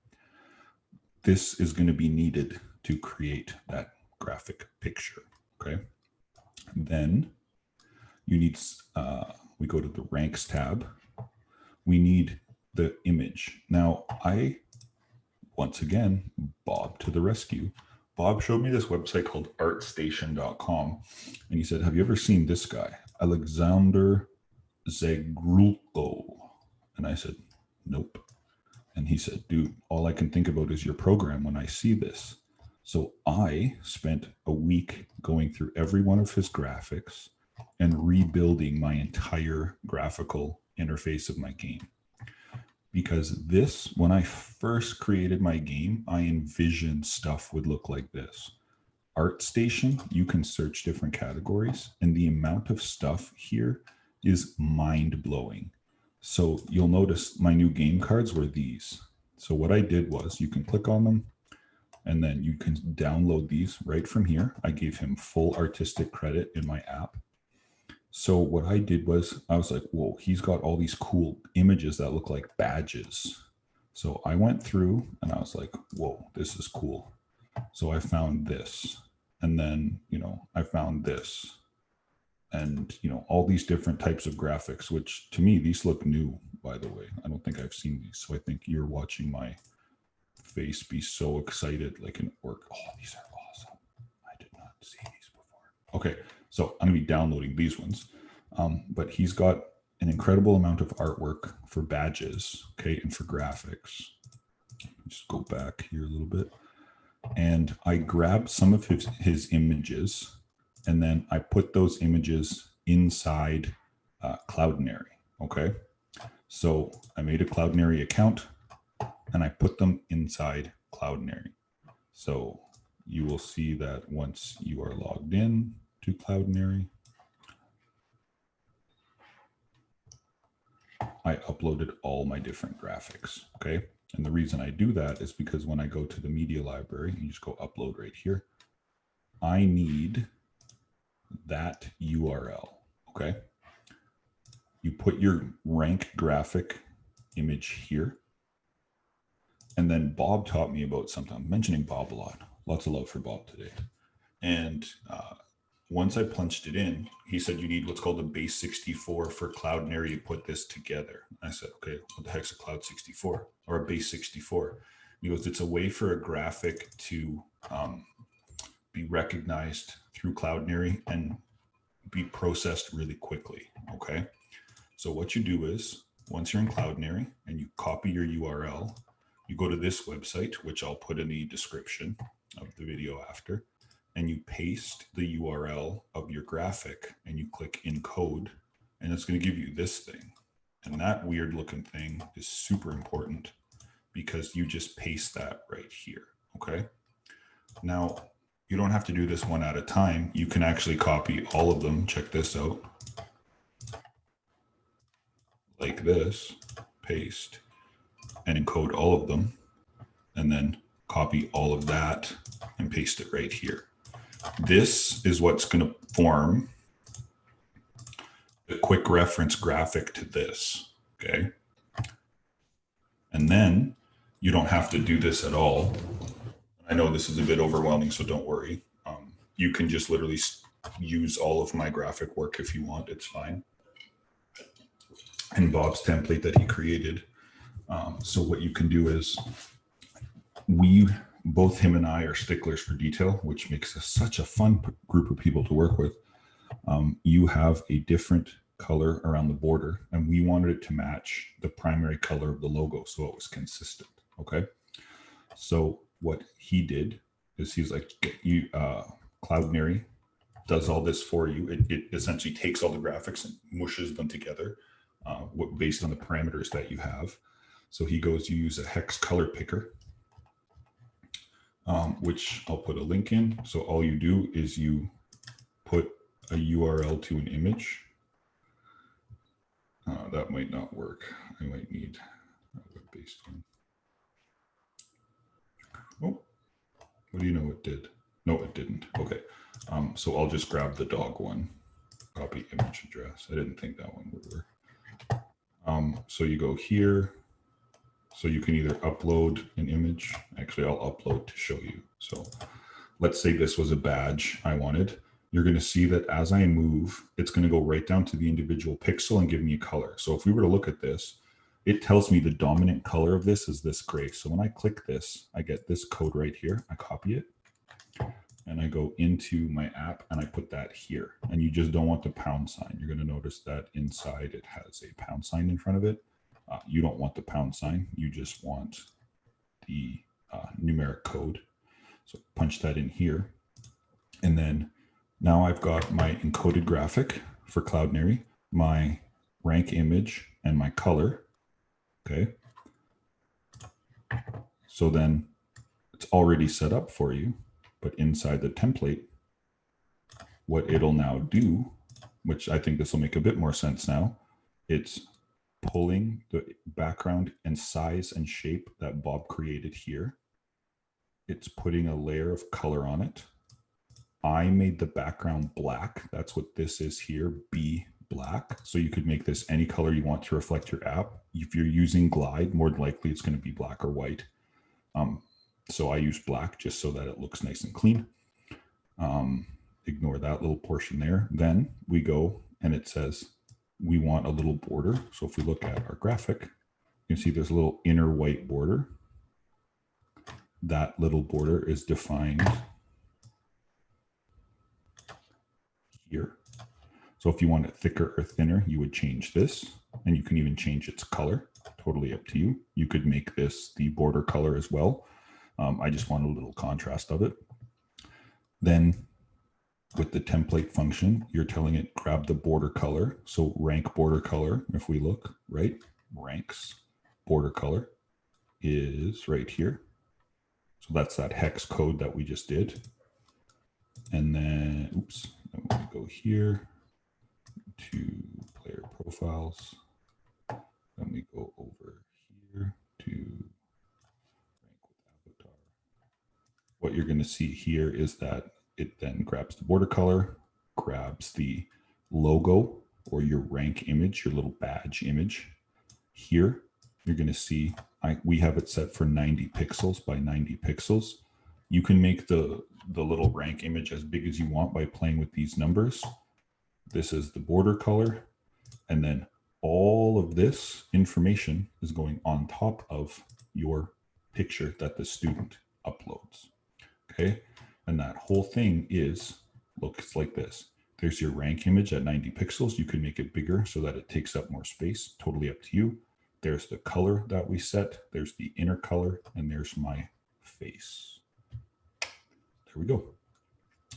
This is going to be needed to create that graphic picture. Okay, then you need, we go to the ranks tab. We need the image. Now, once again, Bob to the rescue. Bob showed me this website called artstation.com. And he said, have you ever seen this guy, Alexander Zegrulko? And I said, nope. And he said, dude, all I can think about is your program when I see this. So I spent a week going through every one of his graphics and rebuilding my entire graphical interface of my game. Because this, when I first created my game, I envisioned stuff would look like this. ArtStation, you can search different categories, and the amount of stuff here is mind-blowing. So you'll notice my new game cards were these. So what I did was you can click on them, and then you can download these right from here. I gave him full artistic credit in my app. So what I did was I was like, whoa, he's got all these cool images that look like badges. So I went through and I was like, whoa, this is cool. So I found this, and then, I found this, and, all these different types of graphics, which to me, these look new, by the way. I don't think I've seen these. So I think you're watching my face be so excited, like an orc. Oh, these are awesome. I did not see these before. Okay. So I'm going to be downloading these ones, but he's got an incredible amount of artwork for badges, okay, and for graphics. Just go back here a little bit. And I grabbed some of his images, and then I put those images inside Cloudinary, okay? So I made a Cloudinary account, and I put them inside Cloudinary. So you will see that once you are logged in to Cloudinary, I uploaded all my different graphics, okay? And the reason I do that is because when I go to the media library, you just go upload right here, I need that URL, okay? You put your rank graphic image here, And then Bob taught me about something. I'm mentioning Bob a lot. Lots of love for Bob today. And once I punched it in, he said you need what's called a base 64 for Cloudinary to put this together. I said, okay, what the heck's a Cloud 64 or a base 64? He goes, it's a way for a graphic to be recognized through Cloudinary and be processed really quickly. Okay. So what you do is once you're in Cloudinary and you copy your URL, you go to this website, which I'll put in the description of the video after, and you paste the URL of your graphic and you click encode, and it's going to give you this thing. And that weird looking thing is super important because you just paste that right here. Okay. Now, you don't have to do this one at a time. You can actually copy all of them. Check this out. Like this, paste, and encode all of them, and then copy all of that and paste it right here. This is what's going to form a quick reference graphic to this, okay? And then you don't have to do this at all. I know this is a bit overwhelming, so don't worry. You can just literally use all of my graphic work if you want, it's fine. And Bob's template that he created. So what you can do is both him and I are sticklers for detail, which makes us such a fun group of people to work with. You have a different color around the border, and we wanted it to match the primary color of the logo so it was consistent, okay? So what he did is he's like, Cloudinary does all this for you. It essentially takes all the graphics and mushes them together based on the parameters that you have. So he goes, you use a hex color picker, which I'll put a link in. So all you do is you put a URL to an image. That might not work. I might need a web-based one. Oh, what do you know it did? No, it didn't. Okay. So I'll just grab the dog one, copy image address. I didn't think that one would work. So you go here. So you can either upload an image. Actually, I'll upload to show you. So let's say this was a badge I wanted. You're going to see that as I move, it's going to go right down to the individual pixel and give me a color. So if we were to look at this, it tells me the dominant color of this is this gray. So when I click this, I get this code right here. I copy it and I go into my app and I put that here. And you just don't want the pound sign. You're going to notice that inside it has a pound sign in front of it. You don't want the pound sign. You just want the numeric code. So punch that in here. And then now I've got my encoded graphic for Cloudinary, my rank image, and my color. Okay. So then it's already set up for you, but inside the template, what it'll now do, which I think this will make a bit more sense now, it's pulling the background and size and shape that Bob created here. It's putting a layer of color on it. I made the background black. That's what this is here, be black. So you could make this any color you want to reflect your app. If you're using Glide, more than likely it's going to be black or white. So I use black just so that it looks nice and clean. Ignore that little portion there. Then we go and it says we want a little border. So if we look at our graphic, you can see there's a little inner white border. That little border is defined here. So if you want it thicker or thinner, you would change this, and you can even change its color. Totally up to you. You could make this the border color as well. I just want a little contrast of it. Then with the template function, you're telling it grab the border color. So rank border color, if we look, right, ranks border color is right here. So that's that hex code that we just did. And then, oops, then we go here to player profiles. Then we go over here to rank with avatar. What you're going to see here is that it then grabs the border color, grabs the logo or your rank image, your little badge image. Here, you're going to see we have it set for 90 pixels by 90 pixels. You can make the little rank image as big as you want by playing with these numbers. This is the border color. And then all of this information is going on top of your picture that the student uploads. Okay. And that whole thing looks like this. There's your rank image at 90 pixels. You can make it bigger so that it takes up more space. Totally up to you. There's the color that we set. There's the inner color, and there's my face. There we go.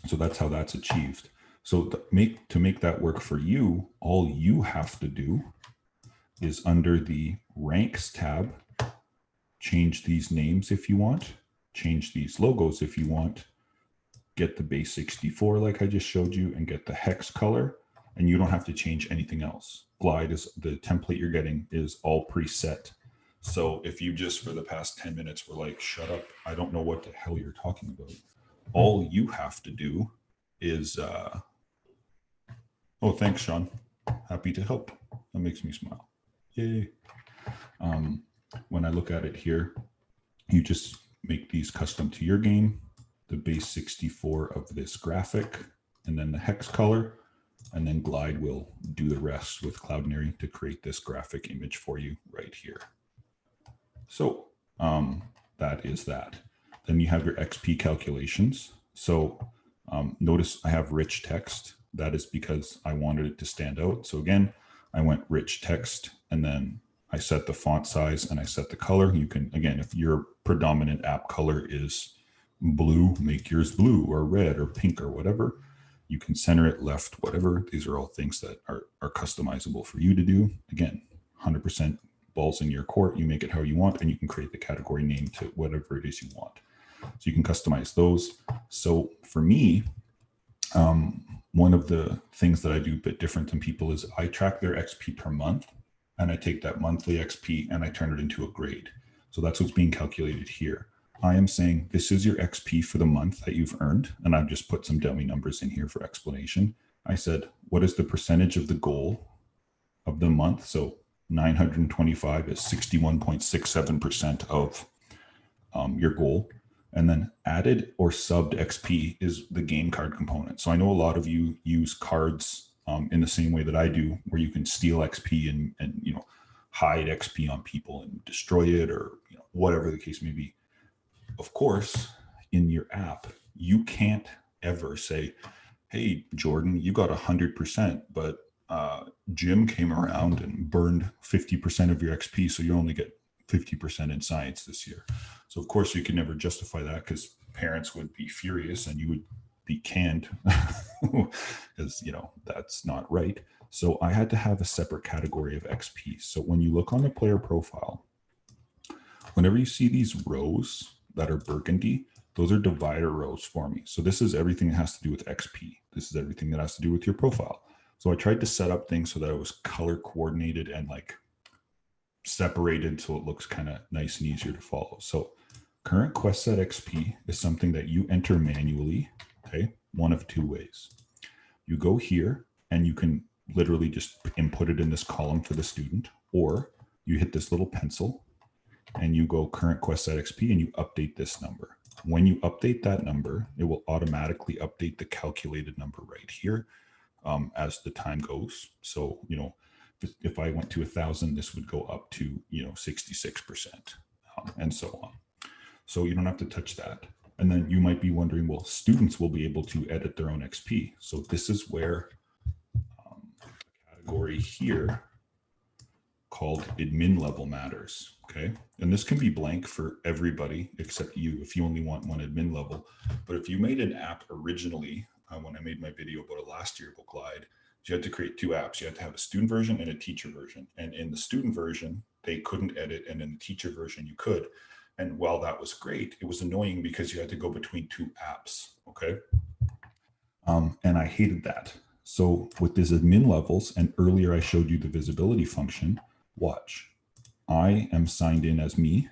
So that's how that's achieved. So to make that work for you, all you have to do is under the ranks tab, change these names if you want, change these logos if you want, get the base 64 like I just showed you, and get the hex color, and you don't have to change anything else. Glide is the template you're getting is all preset. So if you just for the past 10 minutes were like, shut up, I don't know what the hell you're talking about. All you have to do is, oh, thanks, Sean. Happy to help. That makes me smile. Yay. When I look at it here, you just make these custom to your game, the base 64 of this graphic, and then the hex color, and then Glide will do the rest with Cloudinary to create this graphic image for you right here. So that is that. Then you have your XP calculations. So notice I have rich text. That is because I wanted it to stand out. So again, I went rich text, and then I set the font size and I set the color. You can, again, if your predominant app color is blue, make yours blue or red or pink or whatever. You can center it left, whatever. These are all things that are customizable for you to do. Again, 100% balls in your court. You make it how you want, and you can create the category name to whatever it is you want. So you can customize those. So for me, one of the things that I do a bit different than people is I track their XP per month, and I take that monthly XP and I turn it into a grade. So that's what's being calculated here. I am saying this is your XP for the month that you've earned, and I've just put some dummy numbers in here for explanation. I said, what is the percentage of the goal of the month? So 925 is 61.67% of your goal. And then added or subbed XP is the game card component. So I know a lot of you use cards in the same way that I do, where you can steal XP and you know, hide XP on people and destroy it, or you know, whatever the case may be. Of course, in your app, you can't ever say, hey, Jordan, you got 100%, but Jim came around and burned 50% of your XP, so you only get 50% in science this year. So of course you can never justify that, because parents would be furious and you would be canned, because you know that's not right. So I had to have a separate category of XP. So when you look on the player profile, whenever you see these rows that are burgundy, those are divider rows for me. So this is everything that has to do with XP. This is everything that has to do with your profile. So I tried to set up things so that it was color coordinated and like separated, so it looks kind of nice and easier to follow. So current quest set XP is something that you enter manually, okay? One of two ways. You go here and you can literally just input it in this column for the student, or you hit this little pencil and you go current quest set XP and you update this number. When you update that number, it will automatically update the calculated number right here as the time goes. So, you know, if I went to 1,000, this would go up to, you know, 66% and so on. So you don't have to touch that. And then you might be wondering, well, students will be able to edit their own XP. So this is where a category here called admin level matters, okay? And this can be blank for everybody except you if you only want one admin level. But if you made an app originally, when I made my video about it last year about Glide, you had to create two apps. You had to have a student version and a teacher version. And in the student version, they couldn't edit, and in the teacher version, you could. And while that was great, it was annoying because you had to go between two apps, okay? And I hated that. So with these admin levels, and earlier I showed you the visibility function, watch. I am signed in as me.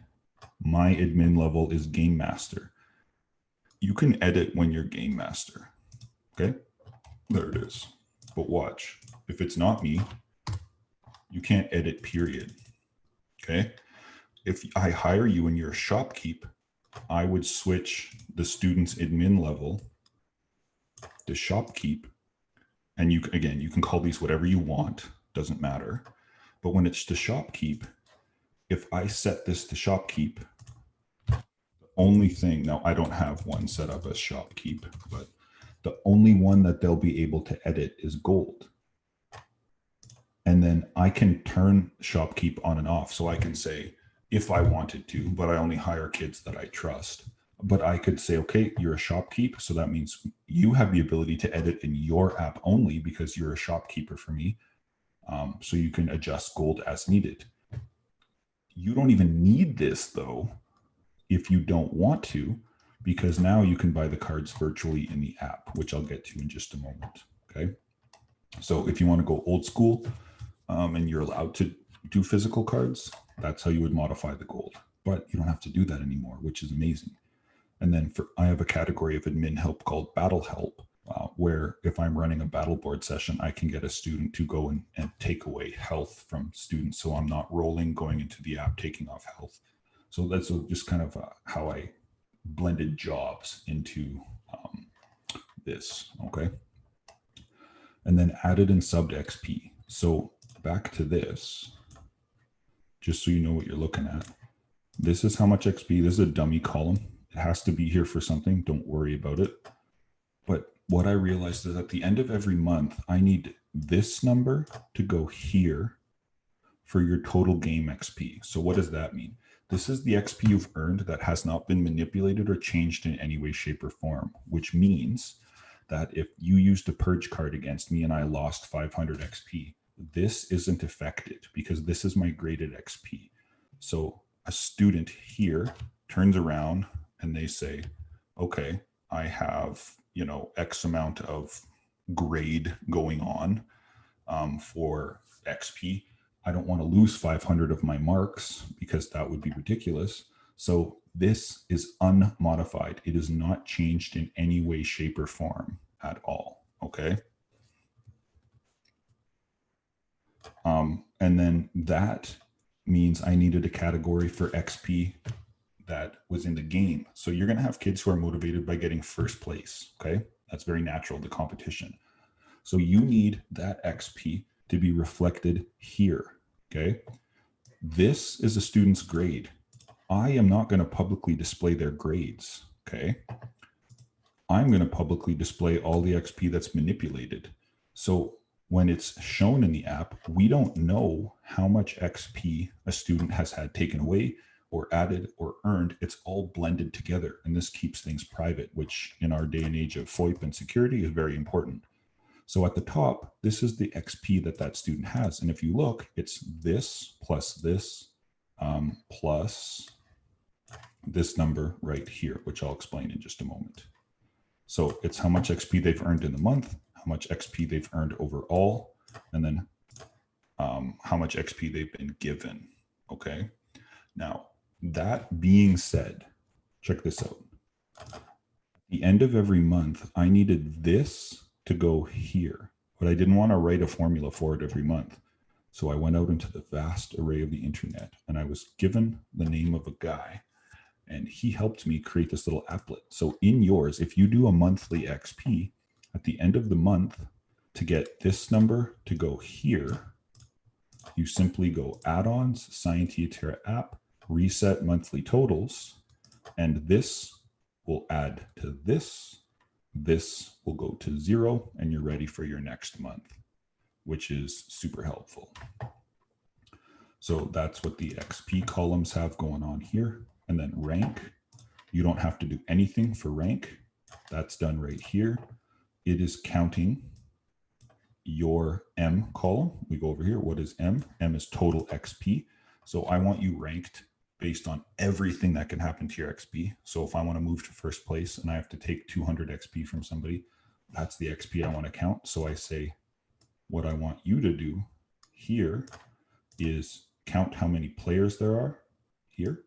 My admin level is game master. You can edit when you're game master, okay? There it is. But watch, if it's not me, you can't edit, period, okay? if I hire you and you're a shopkeep, I would switch the student's admin level to shopkeep. And you, again, you can call these whatever you want, doesn't matter. But when it's to shopkeep, if I set this to shopkeep, the only thing, now I don't have one set up as shopkeep, but the only one that they'll be able to edit is gold. And then I can turn shopkeep on and off. So I can say, if I wanted to, but I only hire kids that I trust. But I could say, okay, you're a shopkeep. So that means you have the ability to edit in your app only because you're a shopkeeper for me. So you can adjust gold as needed. You don't even need this though, if you don't want to, because now you can buy the cards virtually in the app, which I'll get to in just a moment. Okay. So if you want to go old school, and you're allowed to do physical cards, that's how you would modify the gold. But you don't have to do that anymore, which is amazing. And then I have a category of admin help called battle help, where if I'm running a battle board session, I can get a student to go and take away health from students. So I'm not rolling, going into the app, taking off health. So that's just kind of how I blended jobs into this, okay? And then added and subbed XP. So back to this, just so you know what you're looking at. This is how much XP. This is a dummy column. It has to be here for something. Don't worry about it. But what I realized is at the end of every month, I need this number to go here for your total game XP. So what does that mean? This is the XP you've earned that has not been manipulated or changed in any way, shape, or form, which means that if you used a purge card against me and I lost 500 XP, this isn't affected because this is my graded XP. So a student here turns around and they say, okay, I have, X amount of grade going on for XP. I don't want to lose 500 of my marks because that would be ridiculous. So this is unmodified. It is not changed in any way, shape, or form at all. Okay. And then that means I needed a category for XP that was in the game. So you're going to have kids who are motivated by getting first place. Okay. That's very natural, the competition. So you need that XP to be reflected here. Okay. This is a student's grade. I am not going to publicly display their grades. Okay. I'm going to publicly display all the XP that's manipulated. So when it's shown in the app, we don't know how much XP a student has had taken away or added or earned. It's all blended together. And this keeps things private, which in our day and age of FOIP and security is very important. So at the top, this is the XP that student has. And if you look, it's this plus this plus this number right here, which I'll explain in just a moment. So it's how much XP they've earned in the month, how much XP they've earned overall, and then how much XP they've been given. Okay. Now, that being said, check this out. At the end of every month, I needed this to go here, but I didn't want to write a formula for it every month. So I went out into the vast array of the internet and I was given the name of a guy and he helped me create this little applet. So in yours, if you do a monthly XP, at the end of the month, to get this number to go here, you simply go add-ons, Scientia app, reset monthly totals, and this will add to this. This will go to 0, and you're ready for your next month, which is super helpful. So that's what the XP columns have going on here. And then rank, you don't have to do anything for rank. That's done right here. It is counting your M column. We go over here. What is M? M is total XP. So I want you ranked based on everything that can happen to your XP. So if I want to move to first place and I have to take 200 XP from somebody, that's the XP I want to count. So I say, what I want you to do here is count how many players there are here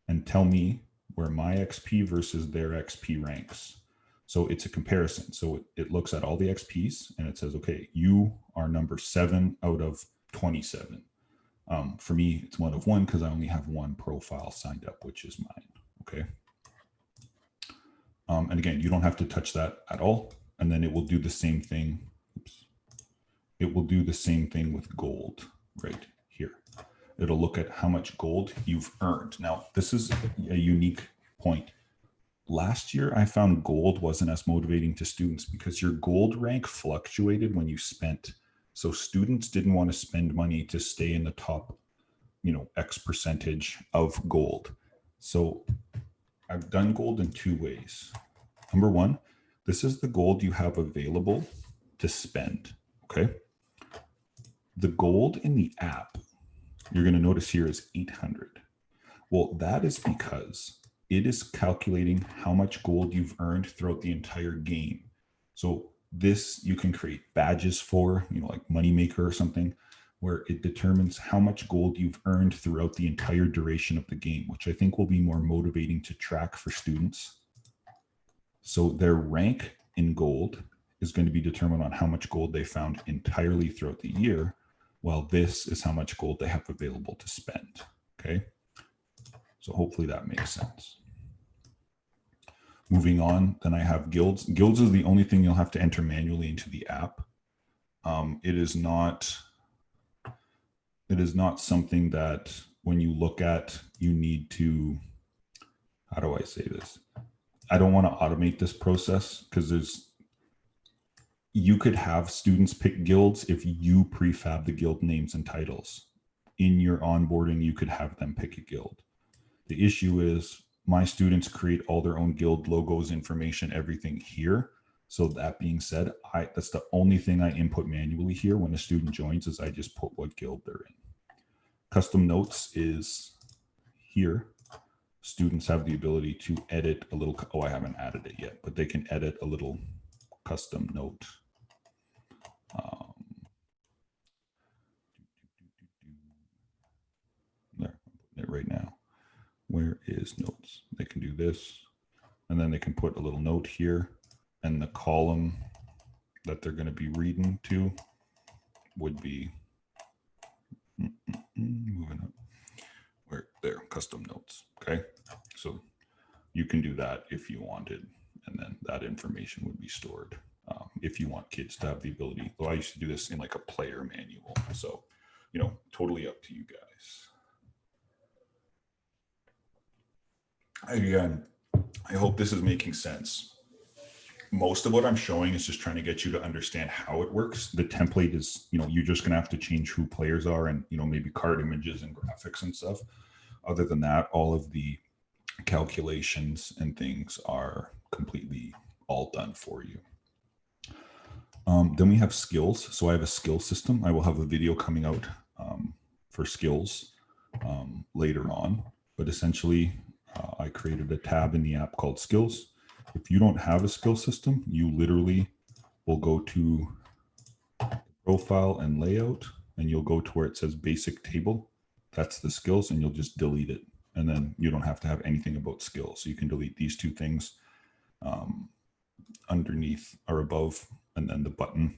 and tell me where my XP versus their XP ranks. So it's a comparison. So it looks at all the XPs and it says, okay, you are number 7 out of 27. For me, it's 1 of 1 because I only have one profile signed up, which is mine. Okay. And again, you don't have to touch that at all. And then it will do the same thing. Oops. It will do the same thing with gold right here. It'll look at how much gold you've earned. Now, this is a unique point. Last year, I found gold wasn't as motivating to students because your gold rank fluctuated when you spent. So students didn't want to spend money to stay in the top, X percentage of gold. So I've done gold in 2 ways. Number 1, this is the gold you have available to spend, okay? The gold in the app, you're going to notice here is 800. Well, that is because it is calculating how much gold you've earned throughout the entire game. So this you can create badges for, like Moneymaker or something, where it determines how much gold you've earned throughout the entire duration of the game, which I think will be more motivating to track for students. So their rank in gold is going to be determined on how much gold they found entirely throughout the year, while this is how much gold they have available to spend, okay? So hopefully that makes sense. Moving on, then I have guilds. Guilds is the only thing you'll have to enter manually into the app. It is not something that when you look at, you need to, how do I say this? I don't want to automate this process because you could have students pick guilds if you prefab the guild names and titles. In your onboarding, you could have them pick a guild. The issue is my students create all their own guild logos, information, everything here. So that being said, that's the only thing I input manually here when a student joins is I just put what guild they're in. Custom notes is here. Students have the ability to edit a little, I haven't added it yet, but they can edit a little custom note. There, I'm putting it right now. Where is notes? They can do this, and then they can put a little note here, and the column that they're going to be reading to would be moving up. Where there, custom notes. Okay, so you can do that if you wanted, and then that information would be stored. If you want kids to have the ability, though I used to do this in like a player manual, so totally up to you guys. Again, I hope this is making sense. Most of what I'm showing is just trying to get you to understand how it works. The template is, you're just going to have to change who players are and, maybe card images and graphics and stuff. Other than that, all of the calculations and things are completely all done for you. Then we have skills. So I have a skill system. I will have a video coming out for skills later on, but essentially I created a tab in the app called skills. If you don't have a skill system, you literally will go to profile and layout, and you'll go to where it says basic table. That's the skills, and you'll just delete it. And then you don't have to have anything about skills. So you can delete these 2 things underneath or above, and then the button.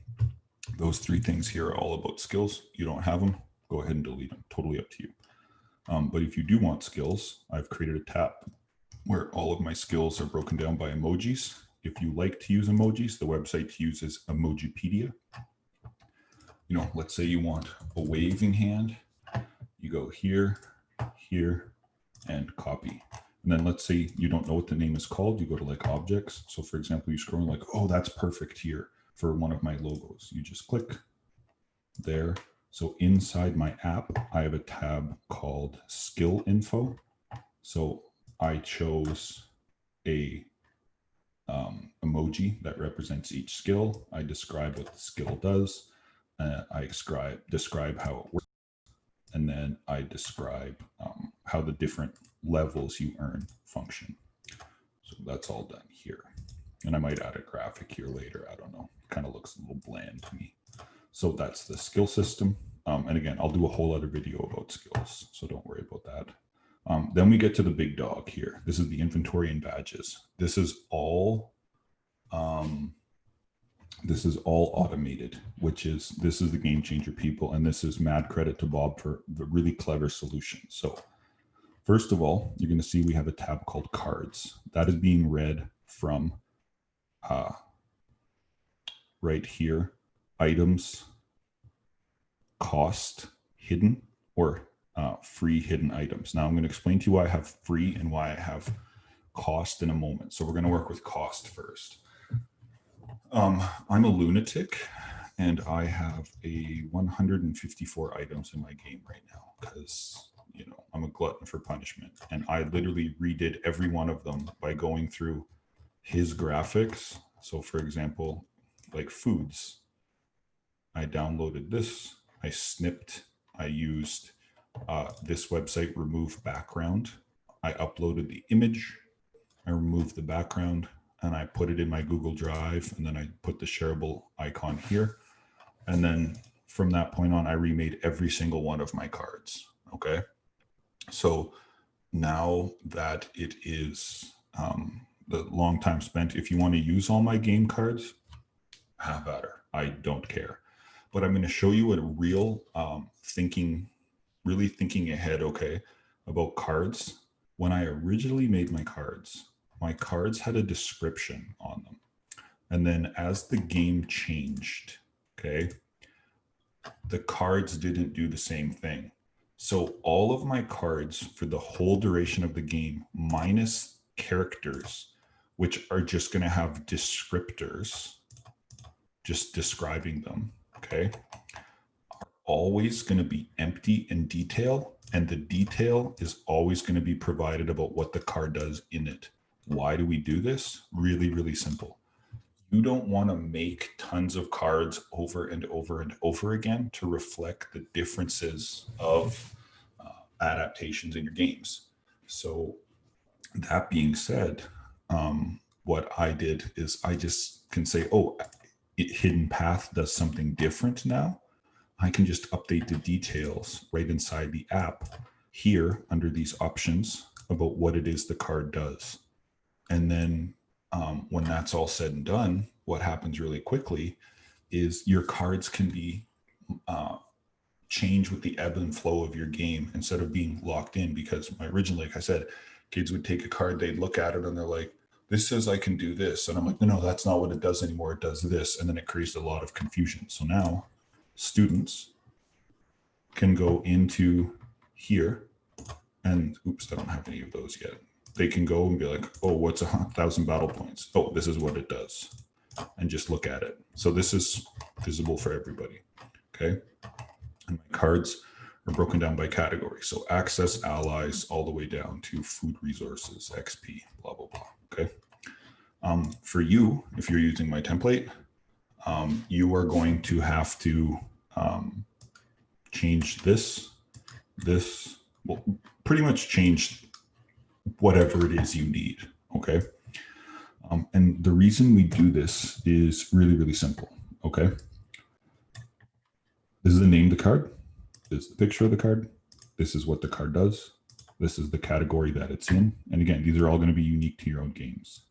Those 3 things here are all about skills. You don't have them, go ahead and delete them. Totally up to you. But if you do want skills, I've created a tab where all of my skills are broken down by emojis. If you like to use emojis, the website to use is Emojipedia. Let's say you want a waving hand. You go here, here, and copy. And then let's say you don't know what the name is called. You go to like objects. So for example, you scroll like, oh, that's perfect here for one of my logos. You just click there. So inside my app, I have a tab called skill info. So I chose a emoji that represents each skill. I describe what the skill does. I describe how it works. And then I describe how the different levels you earn function. So that's all done here. And I might add a graphic here later. I don't know. Kind of looks a little bland to me. So that's the skill system. And again, I'll do a whole other video about skills, so don't worry about that. Then we get to the big dog here. This is the inventory and badges. This is all This is all automated, this is the game changer, people. And this is mad credit to Bob for the really clever solution. So first of all, you're going to see we have a tab called cards. That is being read from right here, items, cost, hidden, or free hidden items. Now I'm going to explain to you why I have free and why I have cost in a moment. So we're going to work with cost first. I'm a lunatic and I have 154 items in my game right now because, you know, I'm a glutton for punishment. And I literally redid every one of them by going through his graphics. So for example, like foods, I downloaded this, I snipped, I used this website, remove background. I uploaded the image, I removed the background, and I put it in my Google Drive, and then I put the shareable icon here. And then from that point on, I remade every single one of my cards. Okay. So now that it is the long time spent, if you want to use all my game cards, have at her. I don't care. But I'm going to show you a real really thinking ahead, okay, about cards. When I originally made my cards had a description on them. And then as the game changed, okay, the cards didn't do the same thing. So all of my cards for the whole duration of the game, minus characters, which are just going to have descriptors, just describing them, okay, are always going to be empty in detail. And the detail is always going to be provided about what the card does in it. Why do we do this? Really, really simple. You don't want to make tons of cards over and over and over again to reflect the differences of adaptations in your games. So that being said, what I did is I just can say, oh, hidden path does something different now. I can just update the details right inside the app here under these options about what it is the card does. And then when that's all said and done, what happens really quickly is your cards can be changed with the ebb and flow of your game instead of being locked in. Because originally, like I said, kids would take a card, they'd look at it and they're like, this says I can do this. And I'm like, no, that's not what it does anymore. It does this. And then it creates a lot of confusion. So now students can go into here and oops, I don't have any of those yet. They can go and be like, oh, what's 1,000 battle points? Oh, this is what it does. And just look at it. So this is visible for everybody. Okay. And my cards are broken down by category. So access, allies, all the way down to food resources, XP, blah, blah, blah. Okay. For you, if you're using my template, you are going to have to change this, well, pretty much change whatever it is you need, okay? And the reason we do this is really, really simple, okay? This is the name of the card. This is the picture of the card. This is what the card does. This is the category that it's in. And again, these are all going to be unique to your own games.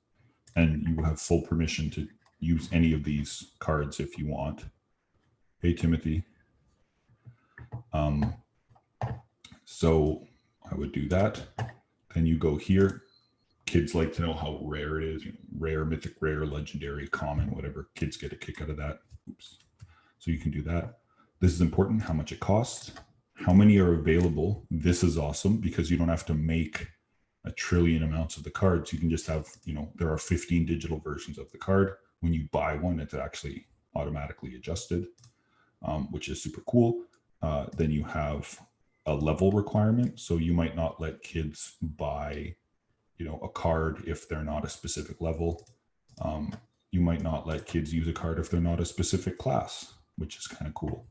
And you have full permission to use any of these cards if you want. Hey, Timothy. So I would do that. Then you go here. Kids like to know how rare it is. You know, rare, mythic, rare, legendary, common, whatever. Kids get a kick out of that. Oops. So you can do that. This is important, how much it costs, how many are available. This is awesome because you don't have to make a trillion amounts of the cards. You can just have, you know, there are 15 digital versions of the card. When you buy one, it's actually automatically adjusted, which is super cool. Then you have a level requirement. So you might not let kids buy, you know, a card if they're not a specific level. You might not let kids use a card if they're not a specific class, which is kind of cool.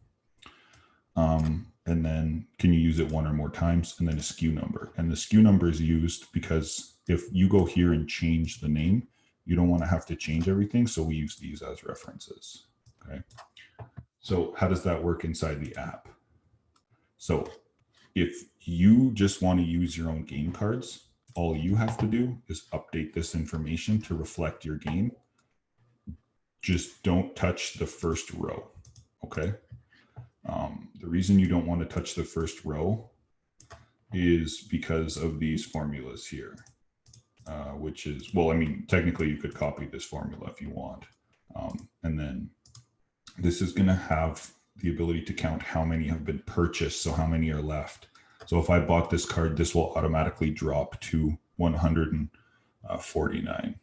And then can you use it one or more times? And then a SKU number. And the SKU number is used because if you go here and change the name, you don't want to have to change everything. So we use these as references. Okay. So how does that work inside the app? So if you just want to use your own game cards, all you have to do is update this information to reflect your game. just don't touch the first row, okay? The reason you don't want to touch the first row is because of these formulas here, which is, well, I mean, technically you could copy this formula if you want. And then this is going to have the ability to count how many have been purchased, so how many are left. So if I bought this card, this will automatically drop to 149.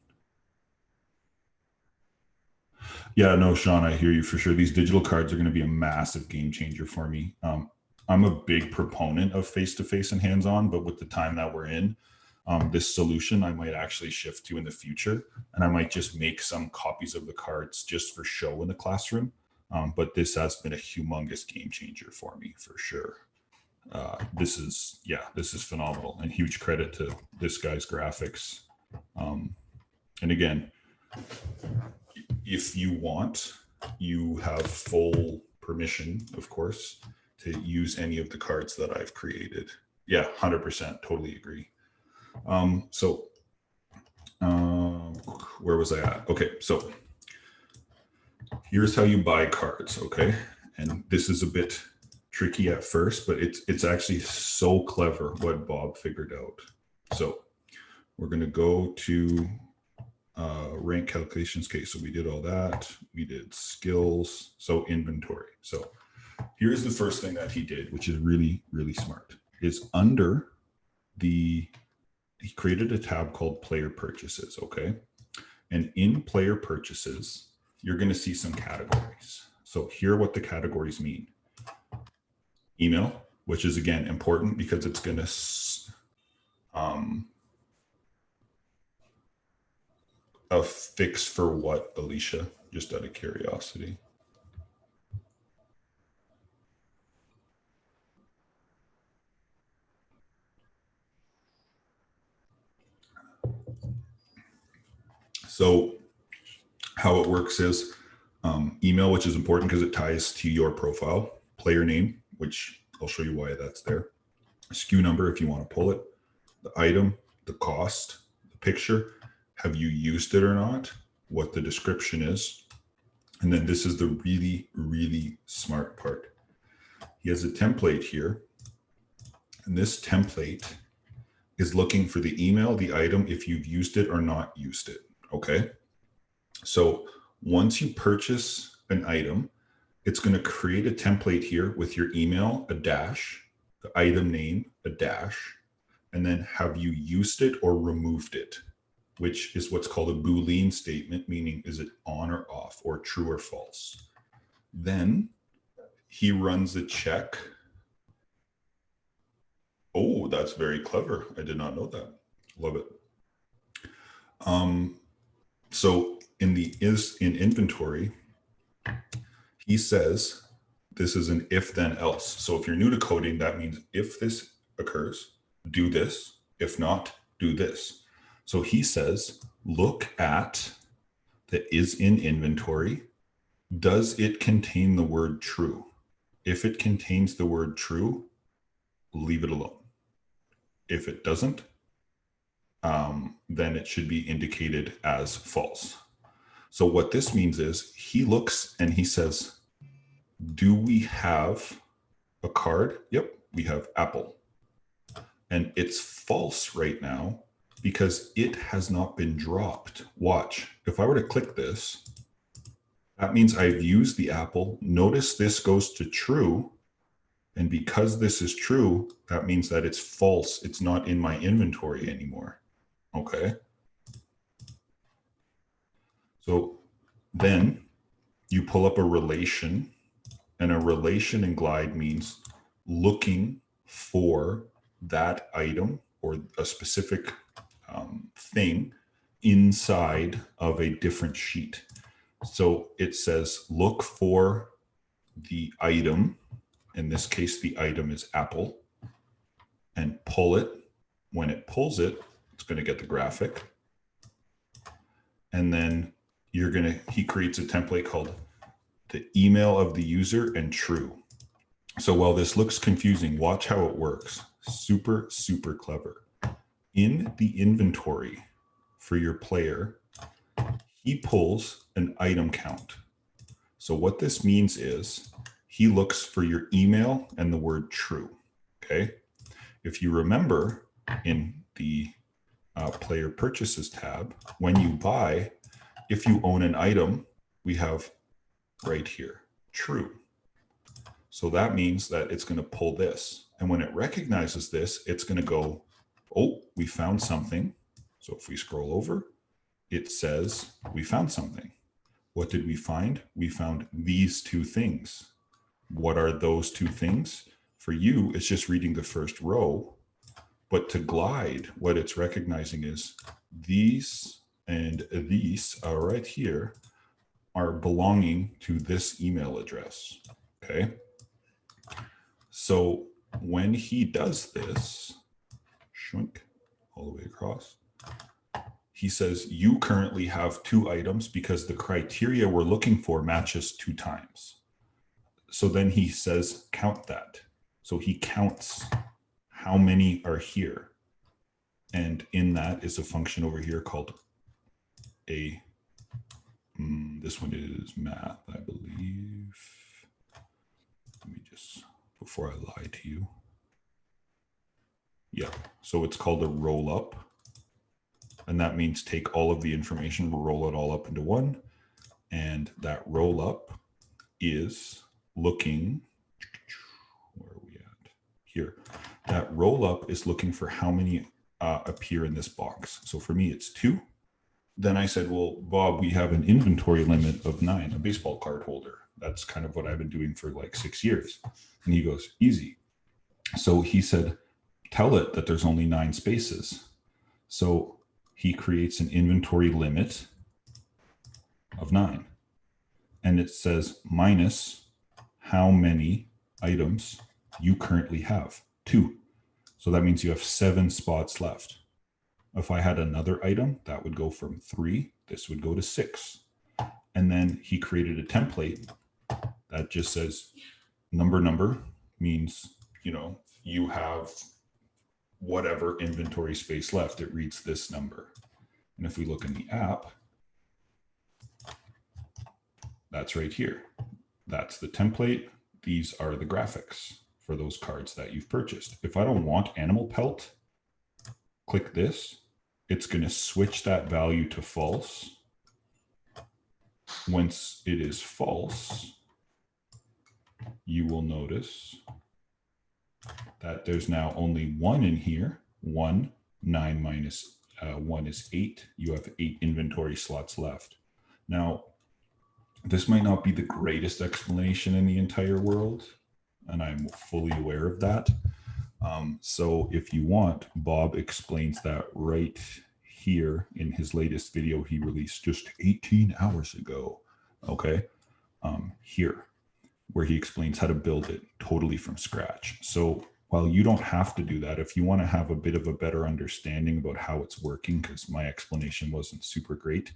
Yeah, no, Sean, I hear you for sure. These digital cards are going to be a massive game changer for me. I'm a big proponent of face-to-face and hands-on, but with the time that we're in, this solution I might actually shift to in the future, and I might just make some copies of the cards just for show in the classroom. But this has been a humongous game changer for me for sure. This is phenomenal, and huge credit to this guy's graphics. And again, if you want, you have full permission, of course, to use any of the cards that I've created. Yeah, 100%, totally agree. Where was I at? Okay, so here's how you buy cards, okay? And this is a bit tricky at first, but it's actually so clever what Bob figured out. So we're going to go to rank calculations. Okay, so we did all that. We did skills, so inventory. So here's the first thing that he did, which is really, really smart, is under he created a tab called player purchases, okay? And in player purchases, you're going to see some categories. So here are what the categories mean. Email, which is again important because it's going to a fix for what, Alicia? Just out of curiosity. So how it works is email, which is important because it ties to your profile, player name, which I'll show you why that's there, SKU number if you want to pull it, the item, the cost, the picture, have you used it or not, what the description is, and then this is the really, really smart part. He has a template here, and this template is looking for the email, the item, if you've used it or not used it, okay? So once you purchase an item, it's going to create a template here with your email, a dash, the item name, a dash, and then have you used it or removed it, which is what's called a Boolean statement, meaning is it on or off or true or false. Then he runs a check. Oh, that's very clever. I did not know that. Love it. So in inventory, he says this is an if then else. So if you're new to coding, that means if this occurs, do this. If not, do this. So he says, look at the is in inventory. Does it contain the word true? If it contains the word true, leave it alone. If it doesn't, then it should be indicated as false. So what this means is he looks and he says, do we have a card? Yep, we have Apple. And it's false right now because it has not been dropped. Watch, if I were to click this, that means I've used the Apple. Notice this goes to true. And because this is true, that means that it's false. It's not in my inventory anymore. Okay. So then you pull up a relation, and a relation in Glide means looking for that item or a specific thing inside of a different sheet. So it says, look for the item. In this case, the item is Apple, and pull it. When it pulls it, it's going to get the graphic. And then he creates a template called the email of the user and true. So while this looks confusing, watch how it works. Super, super clever. In the inventory for your player, he pulls an item count. So what this means is he looks for your email and the word true, okay? If you remember in the player purchases tab, when you buy, if you own an item, we have right here, true. So that means that it's going to pull this. And when it recognizes this, it's going to go, oh, we found something. So if we scroll over, it says we found something. What did we find? We found these two things. What are those two things? For you, it's just reading the first row. But to Glide, what it's recognizing is these and these are right here are belonging to this email address, okay? So when he does this, shrink all the way across, he says, you currently have 2 items because the criteria we're looking for matches 2 times. So then he says, count that. So he counts how many are here. And in that is a function over here called this one is math, I believe. Let me just, before I lie to you. Yeah, so it's called a roll up. And that means take all of the information, roll it all up into one. And that roll up is looking, where are we at? Here. That roll up is looking for how many appear in this box. So for me, it's 2. Then I said, well, Bob, we have an inventory limit of 9, a baseball card holder. That's kind of what I've been doing for like 6 years. And he goes, easy. So he said, tell it that there's only 9 spaces. So he creates an inventory limit of 9. And it says minus how many items you currently have, 2. So that means you have 7 spots left. If I had another item, that would go from 3, this would go to 6. And then he created a template that just says number means, you know, you have whatever inventory space left. It reads this number. And if we look in the app, that's right here. That's the template. These are the graphics for those cards that you've purchased. If I don't want animal pelt, click this. It's going to switch that value to false. Once it is false, you will notice that there's now only 1 in here. 1, 9 minus 1 is 8. You have 8 inventory slots left. Now, this might not be the greatest explanation in the entire world, and I'm fully aware of that. So if you want, Bob explains that right here in his latest video he released just 18 hours ago, okay? Here, where he explains how to build it totally from scratch. So while you don't have to do that, if you want to have a bit of a better understanding about how it's working, because my explanation wasn't super great,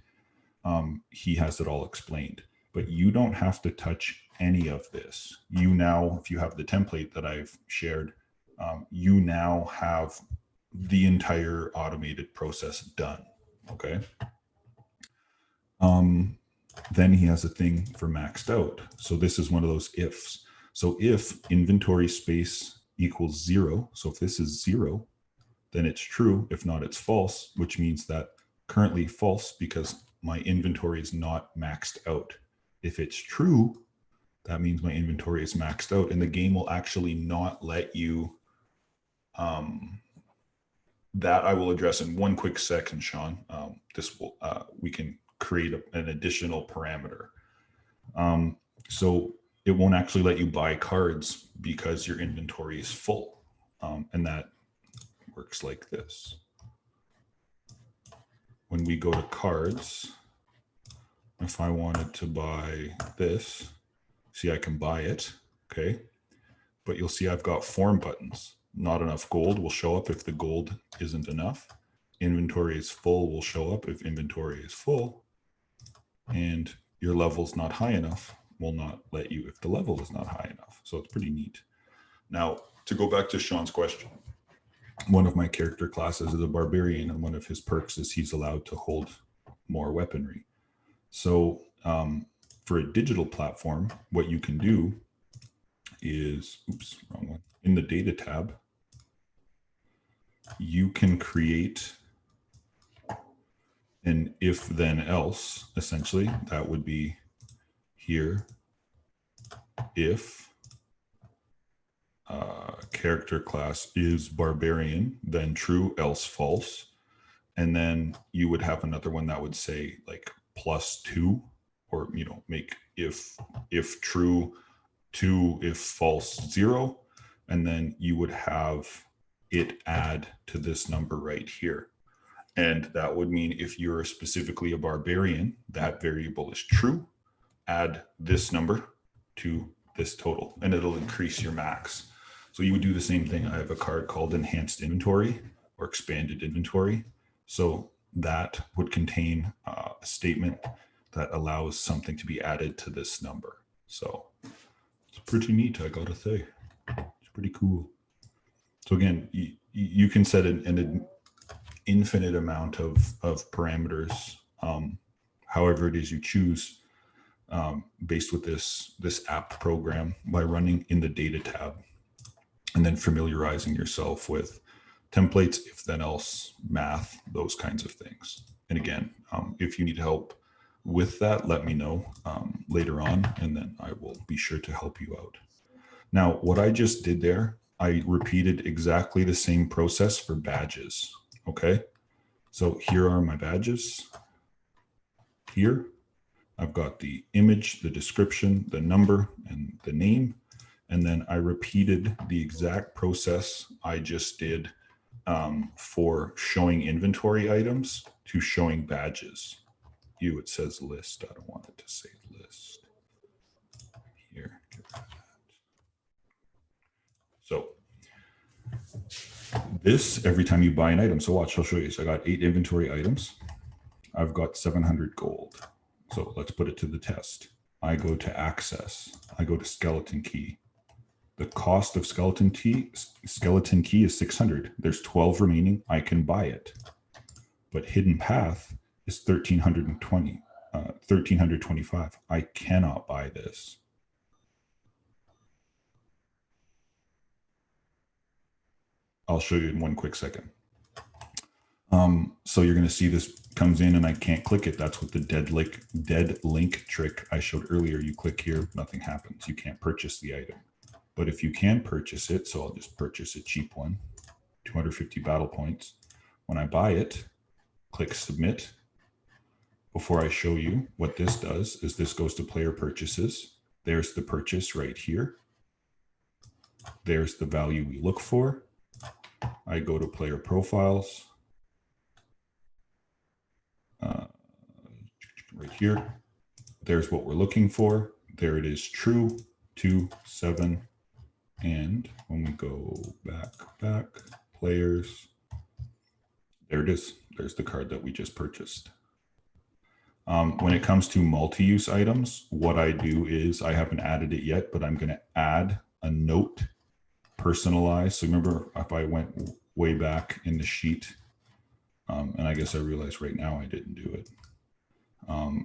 he has it all explained. But you don't have to touch any of this. You now, if you have the template that I've shared, you now have the entire automated process done, okay? Then he has a thing for maxed out. So this is one of those ifs. So if inventory space equals 0, so if this is 0, then it's true. If not, it's false, which means that currently false because my inventory is not maxed out. If it's true, that means my inventory is maxed out, and the game will actually not let you, that I will address in one quick second, Sean. This will, we can create an additional parameter. So it won't actually let you buy cards because your inventory is full. And that works like this. When we go to cards, if I wanted to buy this, see, I can buy it, okay? But you'll see I've got form buttons. Not enough gold will show up if the gold isn't enough. Inventory is full will show up if inventory is full. And your level's not high enough will not let you if the level is not high enough. So it's pretty neat. Now, to go back to Sean's question, one of my character classes is a barbarian, and one of his perks is he's allowed to hold more weaponry. So for a digital platform, what you can do is, oops, wrong one. In the data tab, you can create an if then else, essentially. That would be here, if character class is barbarian, then true, else false. And then you would have another one that would say like +2, or, you know, make if true 2, if false 0. And then you would have it add to this number right here. And that would mean if you're specifically a barbarian, that variable is true, add this number to this total, and it'll increase your max. So you would do the same thing. I have a card called enhanced inventory or expanded inventory. So that would contain a statement that allows something to be added to this number. So it's pretty neat, I gotta say. It's pretty cool. So again, you can set an infinite amount of parameters, however it is you choose, based with this app program, by running in the data tab and then familiarizing yourself with templates, if then else, math, those kinds of things. And again, if you need help with that, let me know later on, and then I will be sure to help you out. Now, what I just did there, I repeated exactly the same process for badges. Okay, so here are my badges. Here I've got the image, the description, the number, and the name. And then I repeated the exact process I just did for showing inventory items to showing badges. It says list. I don't want it to say list. Here, get rid of that. So this, every time you buy an item. So watch, I'll show you. So I got 8 inventory items. I've got 700 gold. So let's put it to the test. I go to access. I go to skeleton key. The cost of skeleton key is 600. There's 12 remaining. I can buy it. But hidden path is 1325. I cannot buy this. I'll show you in one quick second. So you're going to see this comes in and I can't click it. That's what the dead link trick I showed earlier. You click here, nothing happens. You can't purchase the item. But if you can purchase it, so I'll just purchase a cheap one, 250 battle points. When I buy it, click submit. Before I show you what this does, is this goes to player purchases. There's the purchase right here. There's the value we look for. I go to player profiles. Right here. There's what we're looking for. There it is, true, 2, 7. And when we go back, players, there it is. There's the card that we just purchased. When it comes to multi-use items, what I do is, I haven't added it yet, but I'm going to add a note, personalized. So remember, if I went way back in the sheet, and I guess I realize right now I didn't do it.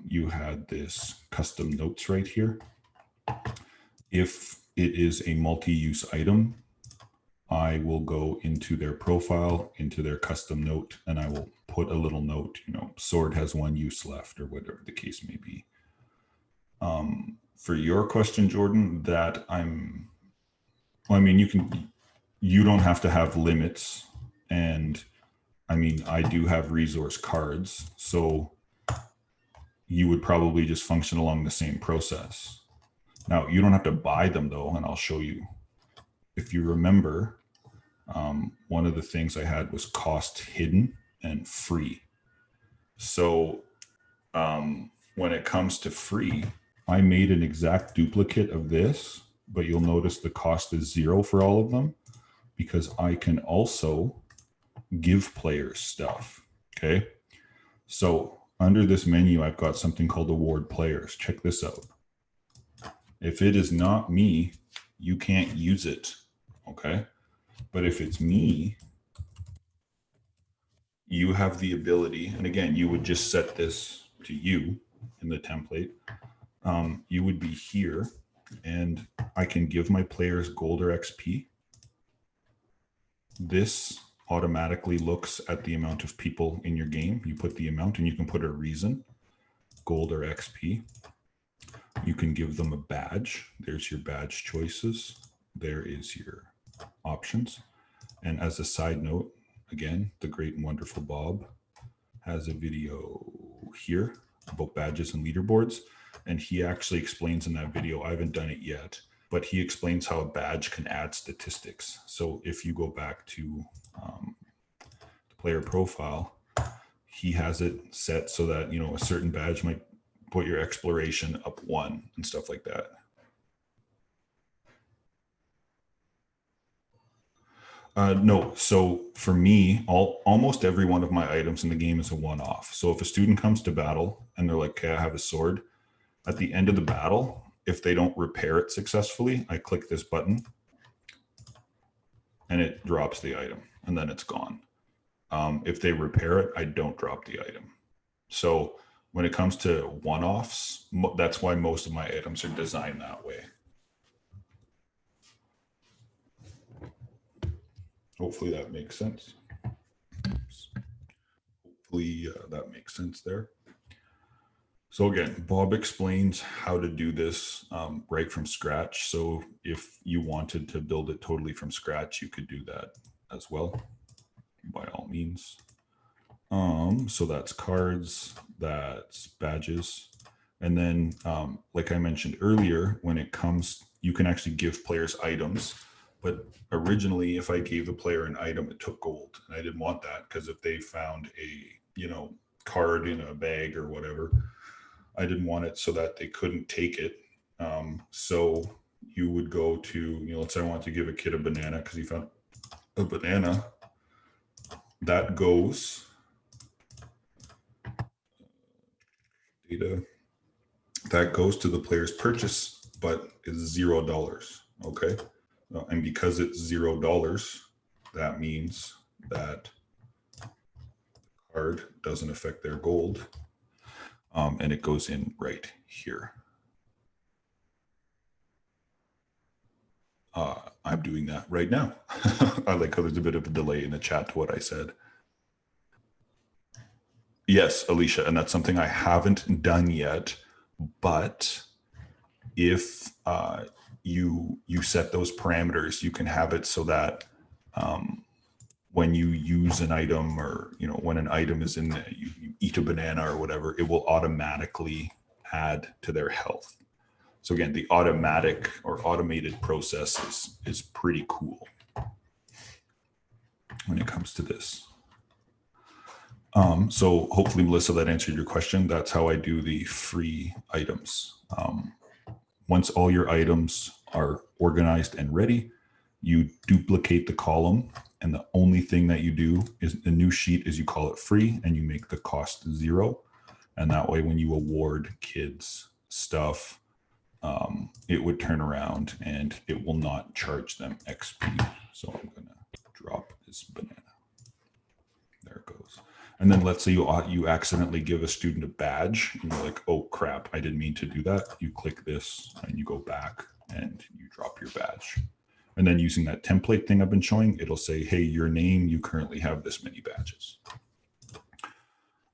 You had this custom notes right here. If it is a multi-use item, I will go into their profile, into their custom note, and I will put a little note, you know, sword has 1 use left, or whatever the case may be. For your question, Jordan, that you don't have to have limits. And I mean, I do have resource cards, so you would probably just function along the same process. Now, you don't have to buy them though, and I'll show you. If you remember, one of the things I had was cost hidden and free. So when it comes to free, I made an exact duplicate of this, but you'll notice the cost is 0 for all of them, because I can also give players stuff. Okay. So under this menu, I've got something called award players. Check this out. If it is not me, you can't use it. Okay. But if it's me, you have the ability, and again, you would just set this to you. in the template, you would be here, and I can give my players gold or XP. This automatically looks at the amount of people in your game. You put the amount and you can put a reason, gold or XP. You can give them a badge. There's your badge choices. There is your options. And as a side note, again, the great and wonderful Bob has a video here about badges and leaderboards. And he actually explains in that video, I haven't done it yet, but he explains how a badge can add statistics. So if you go back to the player profile, he has it set so that, you know, a certain badge might put your exploration up 1 and stuff like that. No, so for me, almost every one of my items in the game is a one-off. So if a student comes to battle and they're like, okay, I have a sword, at the end of the battle, if they don't repair it successfully, I click this button and it drops the item and then it's gone. If they repair it, I don't drop the item. So when it comes to one-offs, that's why most of my items are designed that way. Hopefully that makes sense. Hopefully that makes sense there. So again, Bob explains how to do this right from scratch. So if you wanted to build it totally from scratch, you could do that as well, by all means. So that's cards, that's badges. And then, like I mentioned earlier, when it comes, you can actually give players items. But originally, if I gave a player an item, it took gold. And I didn't want that, because if they found a, you know, card in a bag or whatever, I didn't want it so that they couldn't take it. So you would go to, you know, let's say I want to give a kid a banana because he found a banana. That goes data. That goes to the player's purchase, but is $0. Okay, and because it's $0, that means that the card doesn't affect their gold, and it goes in right here. I'm doing that right now. I like how there's a bit of a delay in the chat to what I said. Yes, Alicia, and that's something I haven't done yet. But if you set those parameters, you can have it so that when you use an item, or you know, when an item is in there, you eat a banana or whatever, it will automatically add to their health. So again, the automatic or automated process is pretty cool when it comes to this. So hopefully, Melissa, that answered your question. That's how I do the free items. Once all your items are organized and ready, you duplicate the column, and the only thing that you do is the new sheet is you call it free and you make the cost 0. And that way, when you award kids stuff, it would turn around and it will not charge them XP. So I'm going to drop this banana. There it goes. And then let's say you accidentally give a student a badge and you're like, oh crap, I didn't mean to do that. You click this and you go back and you drop your badge. And then using that template thing I've been showing, it'll say, hey, your name, you currently have this many badges.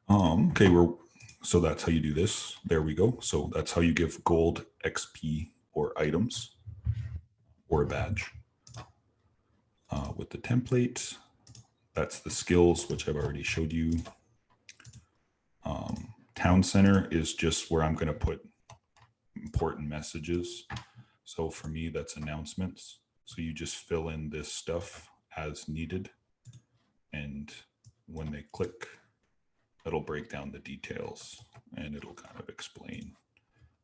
Okay, so that's how you do this. There we go. So that's how you give gold, XP, or items, or a badge. With the template, that's the skills, which I've already showed you. Town center is just where I'm going to put important messages. So for me, that's announcements. So you just fill in this stuff as needed. And when they click, it'll break down the details and it'll kind of explain,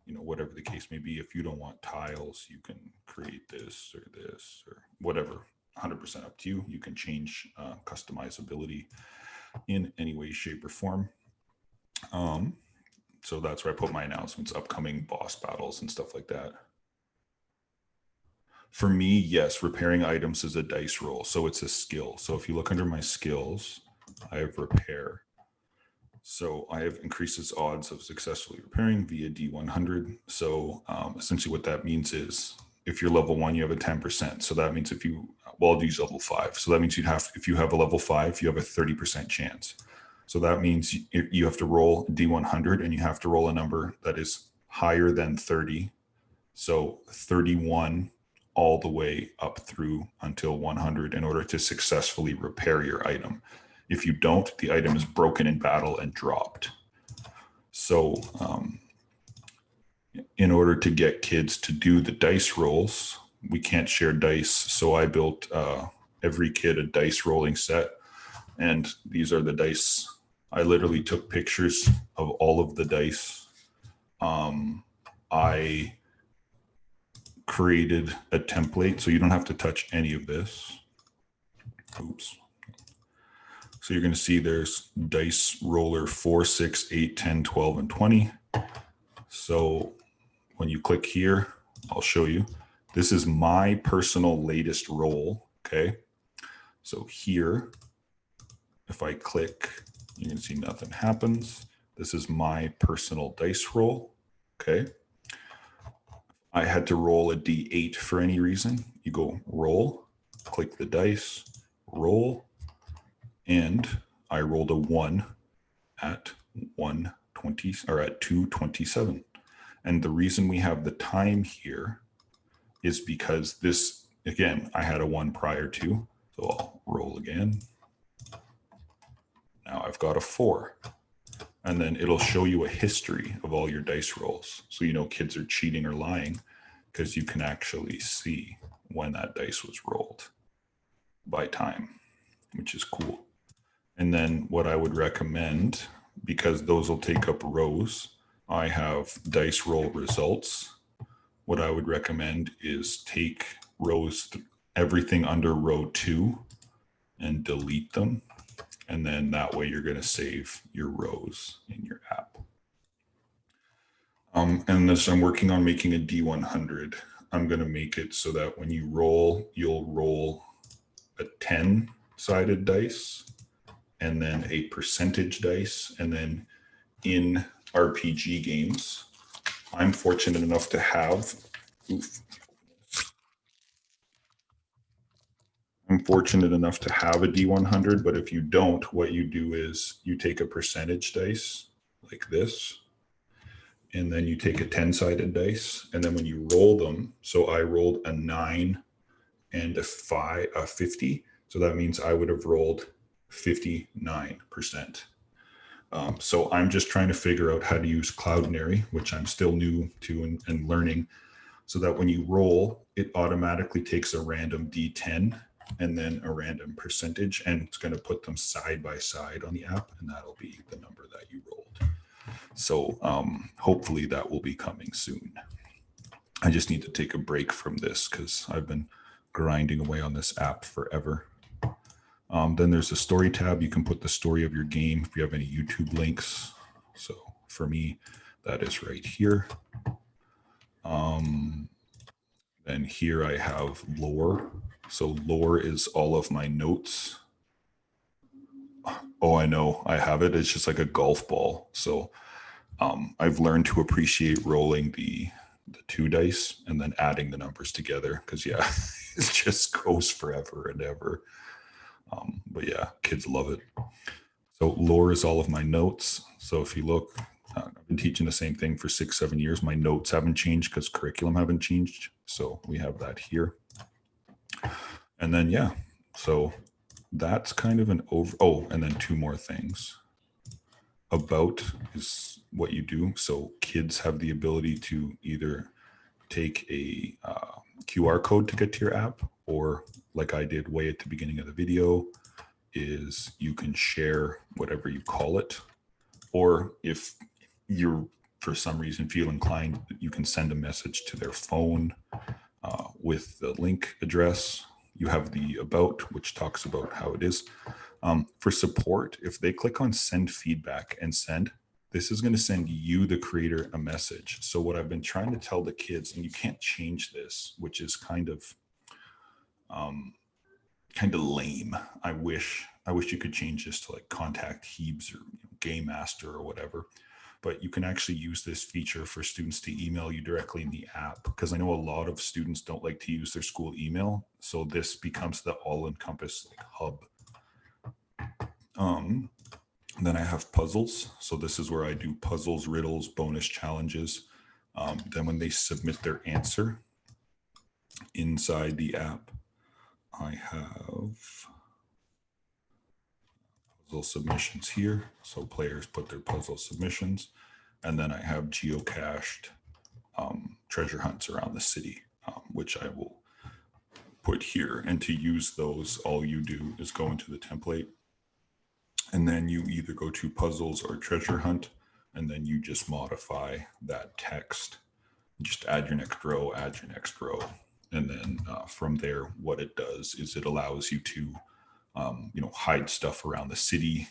you know, whatever the case may be. If you don't want tiles, you can create this or whatever. 100% up to you. You can change customizability in any way, shape, or form. So that's where I put my announcements, upcoming boss battles and stuff like that. For me, yes, repairing items is a dice roll. So it's a skill. So if you look under my skills, I have repair. So I have increased its odds of successfully repairing via D100. So essentially what that means is if you're level 1, you have a 10%. So that means if you, well, I'll use level 5. So that means if you have a level 5, you have a 30% chance. So that means you have to roll D100 and you have to roll a number that is higher than 30. So 31 all the way up through until 100 in order to successfully repair your item. If you don't, the item is broken in battle and dropped. So in order to get kids to do the dice rolls, we can't share dice. So I built every kid a dice rolling set. And these are the dice. I literally took pictures of all of the dice. I created a template, so you don't have to touch any of this. Oops. So you're going to see there's dice roller 4, 6, 8, 10, 12, and 20. So when you click here, I'll show you. This is my personal latest roll, okay? So here, if I click, you can see nothing happens. This is my personal dice roll, okay? I had to roll a D8 for any reason. You go roll, click the dice, roll, and I rolled a 1 at 120 or at 227. And the reason we have the time here is because this, again, I had a 1 prior to, so I'll roll again. Now I've got a 4. And then it'll show you a history of all your dice rolls. So you know kids are cheating or lying because you can actually see when that dice was rolled by time, which is cool. And then what I would recommend, because those will take up rows, I have dice roll results. What I would recommend is take rows, everything under row 2 and delete them. And then that way you're going to save your rows in your app. And as I'm working on making a D100, I'm going to make it so that when you roll, you'll roll a 10-sided dice and then a percentage dice. And then in RPG games, I'm fortunate enough to have, I'm fortunate enough to have a D100, but if you don't, what you do is you take a percentage dice like this, and then you take a 10-sided dice, and then when you roll them, so I rolled a 9 and a 50, so that means I would have rolled 59%. So I'm just trying to figure out how to use Cloudinary, which I'm still new to and learning, so that when you roll, it automatically takes a random D10 and then a random percentage, and it's going to put them side by side on the app, and that'll be the number that you rolled. So hopefully that will be coming soon. I just need to take a break from this because I've been grinding away on this app forever. Then there's a story tab. You can put the story of your game if you have any YouTube links. So for me, that is right here. Then here I have lore. So lore is all of my notes. Oh, I know, I have it. It's just like a golf ball. So I've learned to appreciate rolling the 2 dice and then adding the numbers together because, yeah, it just goes forever and ever. But yeah, kids love it. So lore is all of my notes. So if you look, I've been teaching the same thing for 6-7 years. My notes haven't changed because curriculum haven't changed. So we have that here. And then, yeah, so that's kind of an over. Oh, and then 2 more things. About is what you do. So kids have the ability to either take a QR code to get to your app, or like I did way at the beginning of the video, is you can share whatever you call it. Or if you're for some reason feel inclined, you can send a message to their phone with the link address. You have the about, which talks about how it is. For support, if they click on send feedback and send, this is going to send you, the creator, a message. So what I've been trying to tell the kids, and you can't change this, which is kind of lame. I wish I wish you could change this to like contact Heebs or Game Master or whatever. But you can actually use this feature for students to email you directly in the app, because I know a lot of students don't like to use their school email. So this becomes the all-encompass like hub. Then I have puzzles. So this is where I do puzzles, riddles, bonus challenges. Then when they submit their answer inside the app, I have puzzle submissions here. So players put their puzzle submissions. And then I have geocached treasure hunts around the city, which I will put here. And to use those, all you do is go into the template, and then you either go to puzzles or treasure hunt, and then you just modify that text. Just add your next row, and then from there, what it does is it allows you to, hide stuff around the city,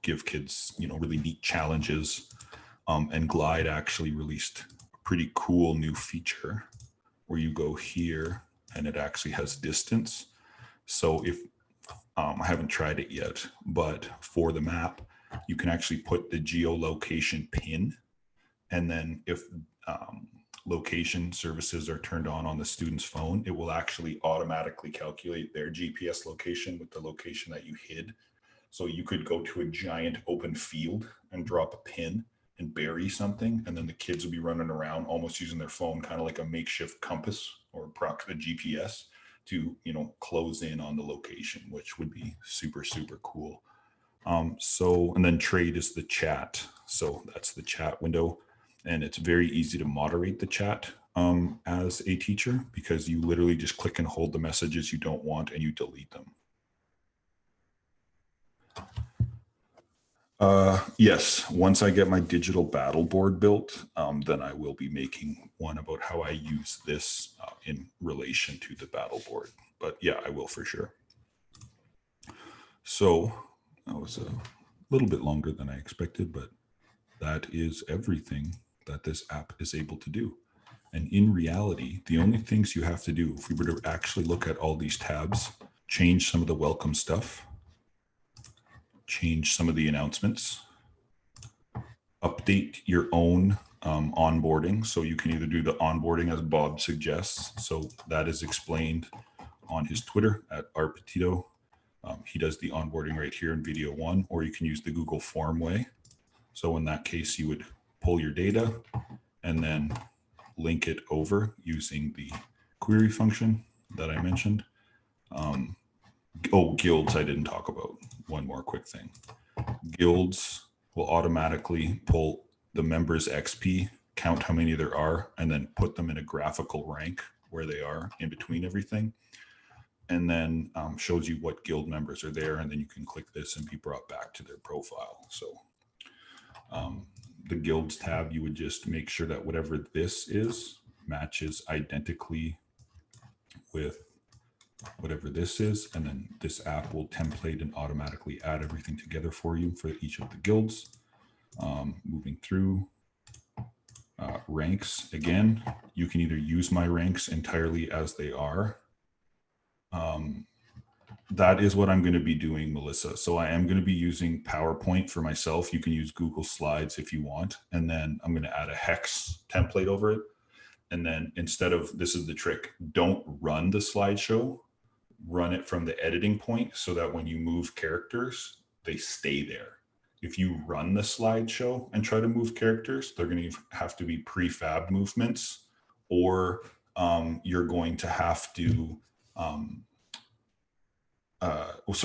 give kids, really neat challenges. And Glide actually released a pretty cool new feature where you go here and it actually has distance. So if I haven't tried it yet, but for the map, you can actually put the geolocation pin, and then if location services are turned on the student's phone, it will actually automatically calculate their GPS location with the location that you hid. So you could go to a giant open field and drop a pin and bury something, and then the kids will be running around almost using their phone, kind of like a makeshift compass or approximate GPS to, close in on the location, which would be super, super cool. And then trade is the chat. So that's the chat window. And it's very easy to moderate the chat as a teacher, because you literally just click and hold the messages you don't want and you delete them. Yes, once I get my digital battle board built, then I will be making one about how I use this in relation to the battle board. But yeah, I will for sure. So that was a little bit longer than I expected, but that is everything that this app is able to do. And in reality, the only things you have to do, if we were to actually look at all these tabs, change some of the welcome stuff, change some of the announcements, update your own onboarding. So you can either do the onboarding as Bob suggests. So that is explained on his Twitter at @rpetito. He does the onboarding right here in video 1, or you can use the Google form way. So in that case, you would pull your data and then link it over using the query function that I mentioned. Guilds I didn't talk about. One more quick thing. Guilds will automatically pull the members' XP, count how many there are, and then put them in a graphical rank where they are in between everything. And then shows you what guild members are there, and then you can click this and be brought back to their profile. So the guilds tab, you would just make sure that whatever this is matches identically with whatever this is, and then this app will template and automatically add everything together for you for each of the guilds. Moving through ranks, again, you can either use my ranks entirely as they are. That is what I'm going to be doing, Melissa. So I am going to be using PowerPoint for myself. You can use Google Slides if you want. And then I'm going to add a hex template over it. And then instead of, this is the trick, don't run the slideshow, run it from the editing point so that when you move characters, they stay there. If you run the slideshow and try to move characters, they're going to have to be prefab movements, or you're going to have to,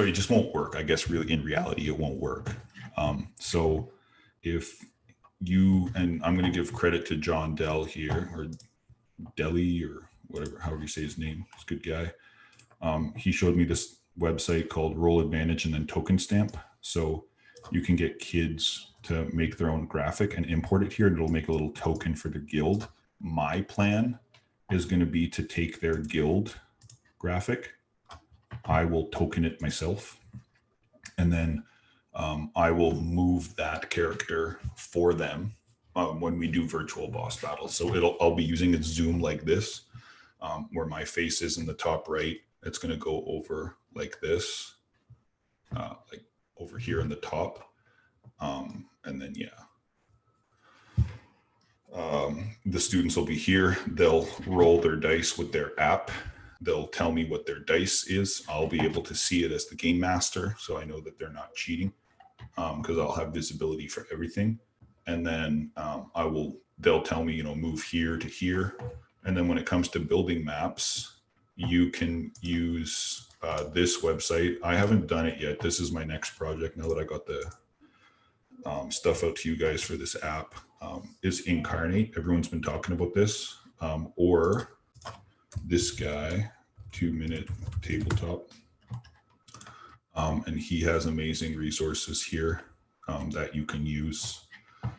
it just won't work. I guess really in reality, it won't work. So if you, and I'm going to give credit to John Dell here, or Deli, or whatever, however you say his name, he's a good guy. He showed me this website called Roll Advantage and then Token Stamp. So you can get kids to make their own graphic and import it here, and it'll make a little token for the guild. My plan is going to be to take their guild graphic. I will token it myself, and then I will move that character for them when we do virtual boss battles. So I'll be using a zoom like this, where my face is in the top right. It's going to go over like this, like over here in the top. And then, yeah. The students will be here. They'll roll their dice with their app. They'll tell me what their dice is. I'll be able to see it as the game master, so I know that they're not cheating, because I'll have visibility for everything. And then they'll tell me, move here to here. And then when it comes to building maps, you can use this website. I haven't done it yet. This is my next project now that I got the stuff out to you guys for this app. Is Incarnate. Everyone's been talking about this. Or this guy, 2-minute tabletop. And he has amazing resources here that you can use.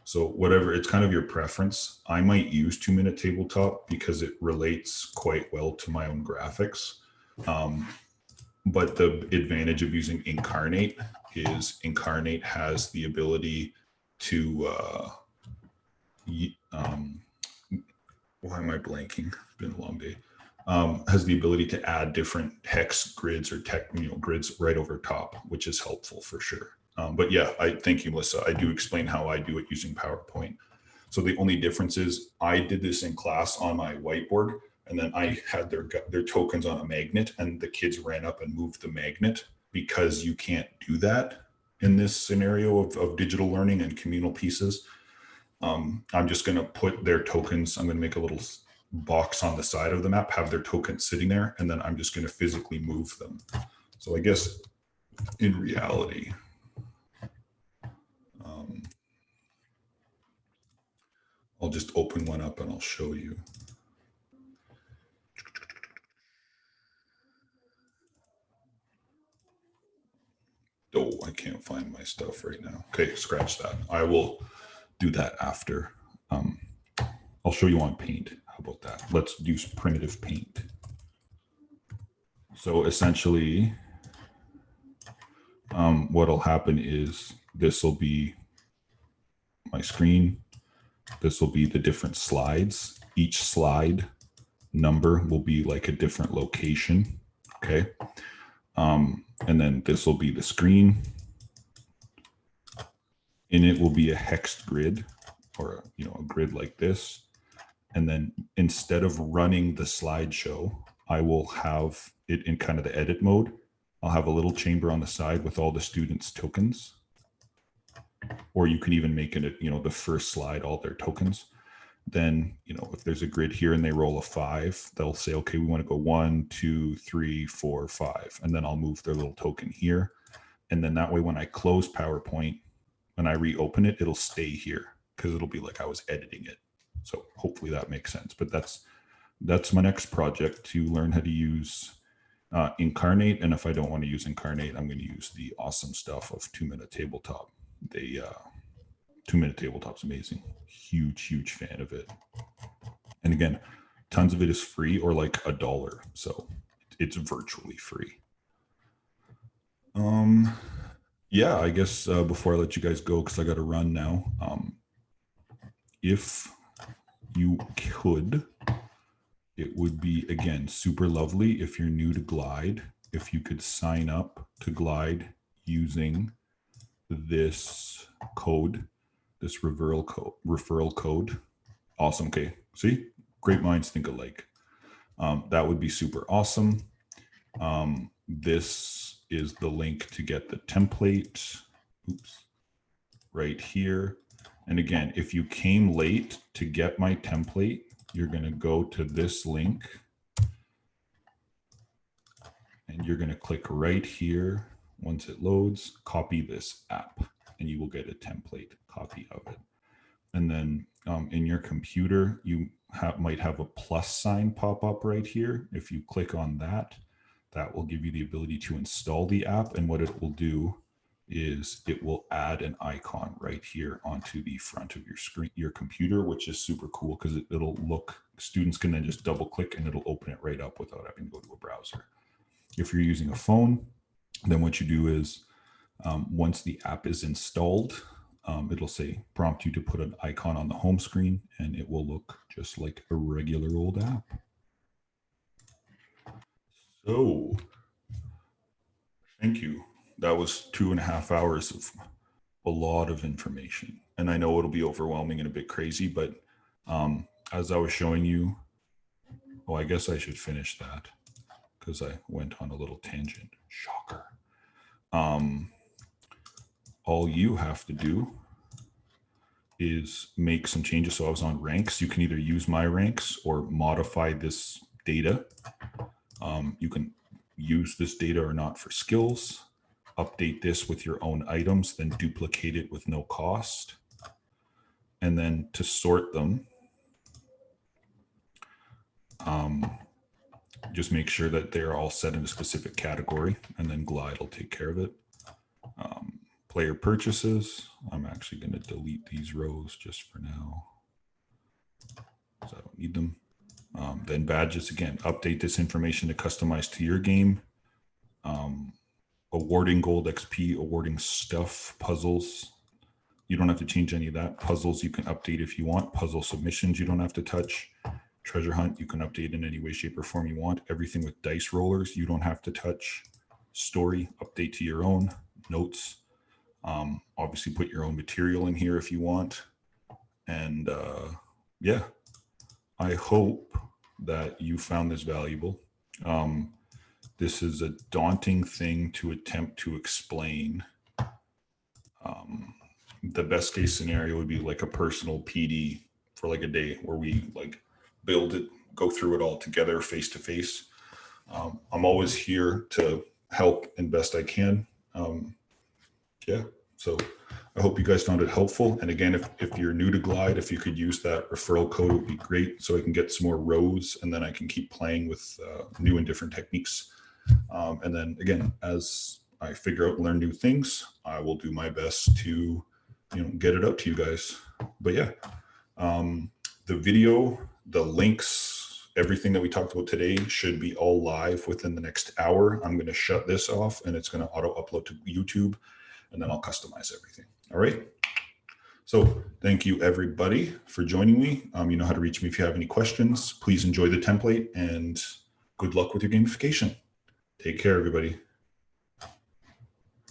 So whatever, it's kind of your preference. I might use 2-minute tabletop because it relates quite well to my own graphics. But the advantage of using Incarnate is Incarnate has the ability to, why am I blanking? It's been a long day. Has the ability to add different hex grids or grids right over top, which is helpful for sure. But yeah, thank you, Melissa. I do explain how I do it using PowerPoint. So the only difference is I did this in class on my whiteboard, and then I had their tokens on a magnet, and the kids ran up and moved the magnet, because you can't do that in this scenario of digital learning and communal pieces. I'm just going to put their tokens. I'm going to make a little box on the side of the map, have their tokens sitting there, and then I'm just going to physically move them. So I guess in reality, I'll just open one up and I'll show you. Oh, I can't find my stuff right now. Okay, scratch that. I will do that after. I'll show you on Paint. How about that? Let's use primitive Paint. So essentially, what'll happen is this will be my screen. This will be the different slides. Each slide number will be like a different location. Okay. And then this will be the screen. In it will be a hexed grid, or a grid like this. And then instead of running the slideshow, I will have it in kind of the edit mode. I'll have a little chamber on the side with all the students' tokens. Or you can even make it, the first slide, all their tokens. Then, if there's a grid here and they roll a 5, they'll say, okay, we want to go 1, 2, 3, 4, 5. And then I'll move their little token here. And then that way, when I close PowerPoint, when I reopen it, it'll stay here, because it'll be like I was editing it. So hopefully that makes sense. But that's my next project, to learn how to use Incarnate. And if I don't want to use Incarnate, I'm going to use the awesome stuff of 2-minute tabletop. 2-minute tabletop's amazing. Huge fan of it. And again, tons of it is free, or like $1. So it's virtually free. Yeah, I guess before I let you guys go, because I got to run now, if you could, it would be, again, super lovely if you're new to Glide, if you could sign up to Glide using this code, this referral code. Awesome. Okay. See, great minds think alike. That would be super awesome. This is the link to get the template. Oops. Right here. And again, if you came late to get my template, you're going to go to this link and you're going to click right here. Once it loads, copy this app and you will get a template copy of it. And then in your computer, you might have a plus sign pop up right here. If you click on that, that will give you the ability to install the app. And what it will do is it will add an icon right here onto the front of your screen, your computer, which is super cool, because it'll look, students can then just double click and it'll open it right up without having to go to a browser. If you're using a phone, then what you do is once the app is installed, it'll say, prompt you to put an icon on the home screen, and it will look just like a regular old app. So thank you. that was 2.5 hours of a lot of information. And I know it'll be overwhelming and a bit crazy, but as I was showing you, oh, I guess I should finish that because I went on a little tangent. Shocker. All you have to do is make some changes. So I was on ranks. You can either use my ranks or modify this data. You can use this data or not for skills, update this with your own items, then duplicate it with no cost. And then to sort them, just make sure that they're all set in a specific category, and then Glide will take care of it. Player purchases, I'm actually going to delete these rows just for now, because I don't need them. Then badges, again, update this information to customize to your game. Awarding gold XP, awarding stuff, puzzles. You don't have to change any of that. Puzzles you can update if you want. Puzzle submissions you don't have to touch. Treasure hunt you can update in any way, shape, or form you want. Everything with dice rollers you don't have to touch. Story, update to your own. Notes, obviously put your own material in here if you want. And yeah, I hope that you found this valuable. This is a daunting thing to attempt to explain. The best case scenario would be like a personal PD for like a day where we like build it, go through it all together face to face. I'm always here to help in best I can. Yeah, so I hope you guys found it helpful. And again, if you're new to Glide, if you could use that referral code, it would be great, so I can get some more rows and then I can keep playing with new and different techniques. And then again, as I figure out and learn new things, I will do my best to, get it out to you guys. But yeah, the video, the links, everything that we talked about today should be all live within the next hour. I'm going to shut this off and it's going to auto upload to YouTube, and then I'll customize everything. All right. So thank you everybody for joining me. You know how to reach me if you have any questions. Please enjoy the template and good luck with your gamification. Take care, everybody.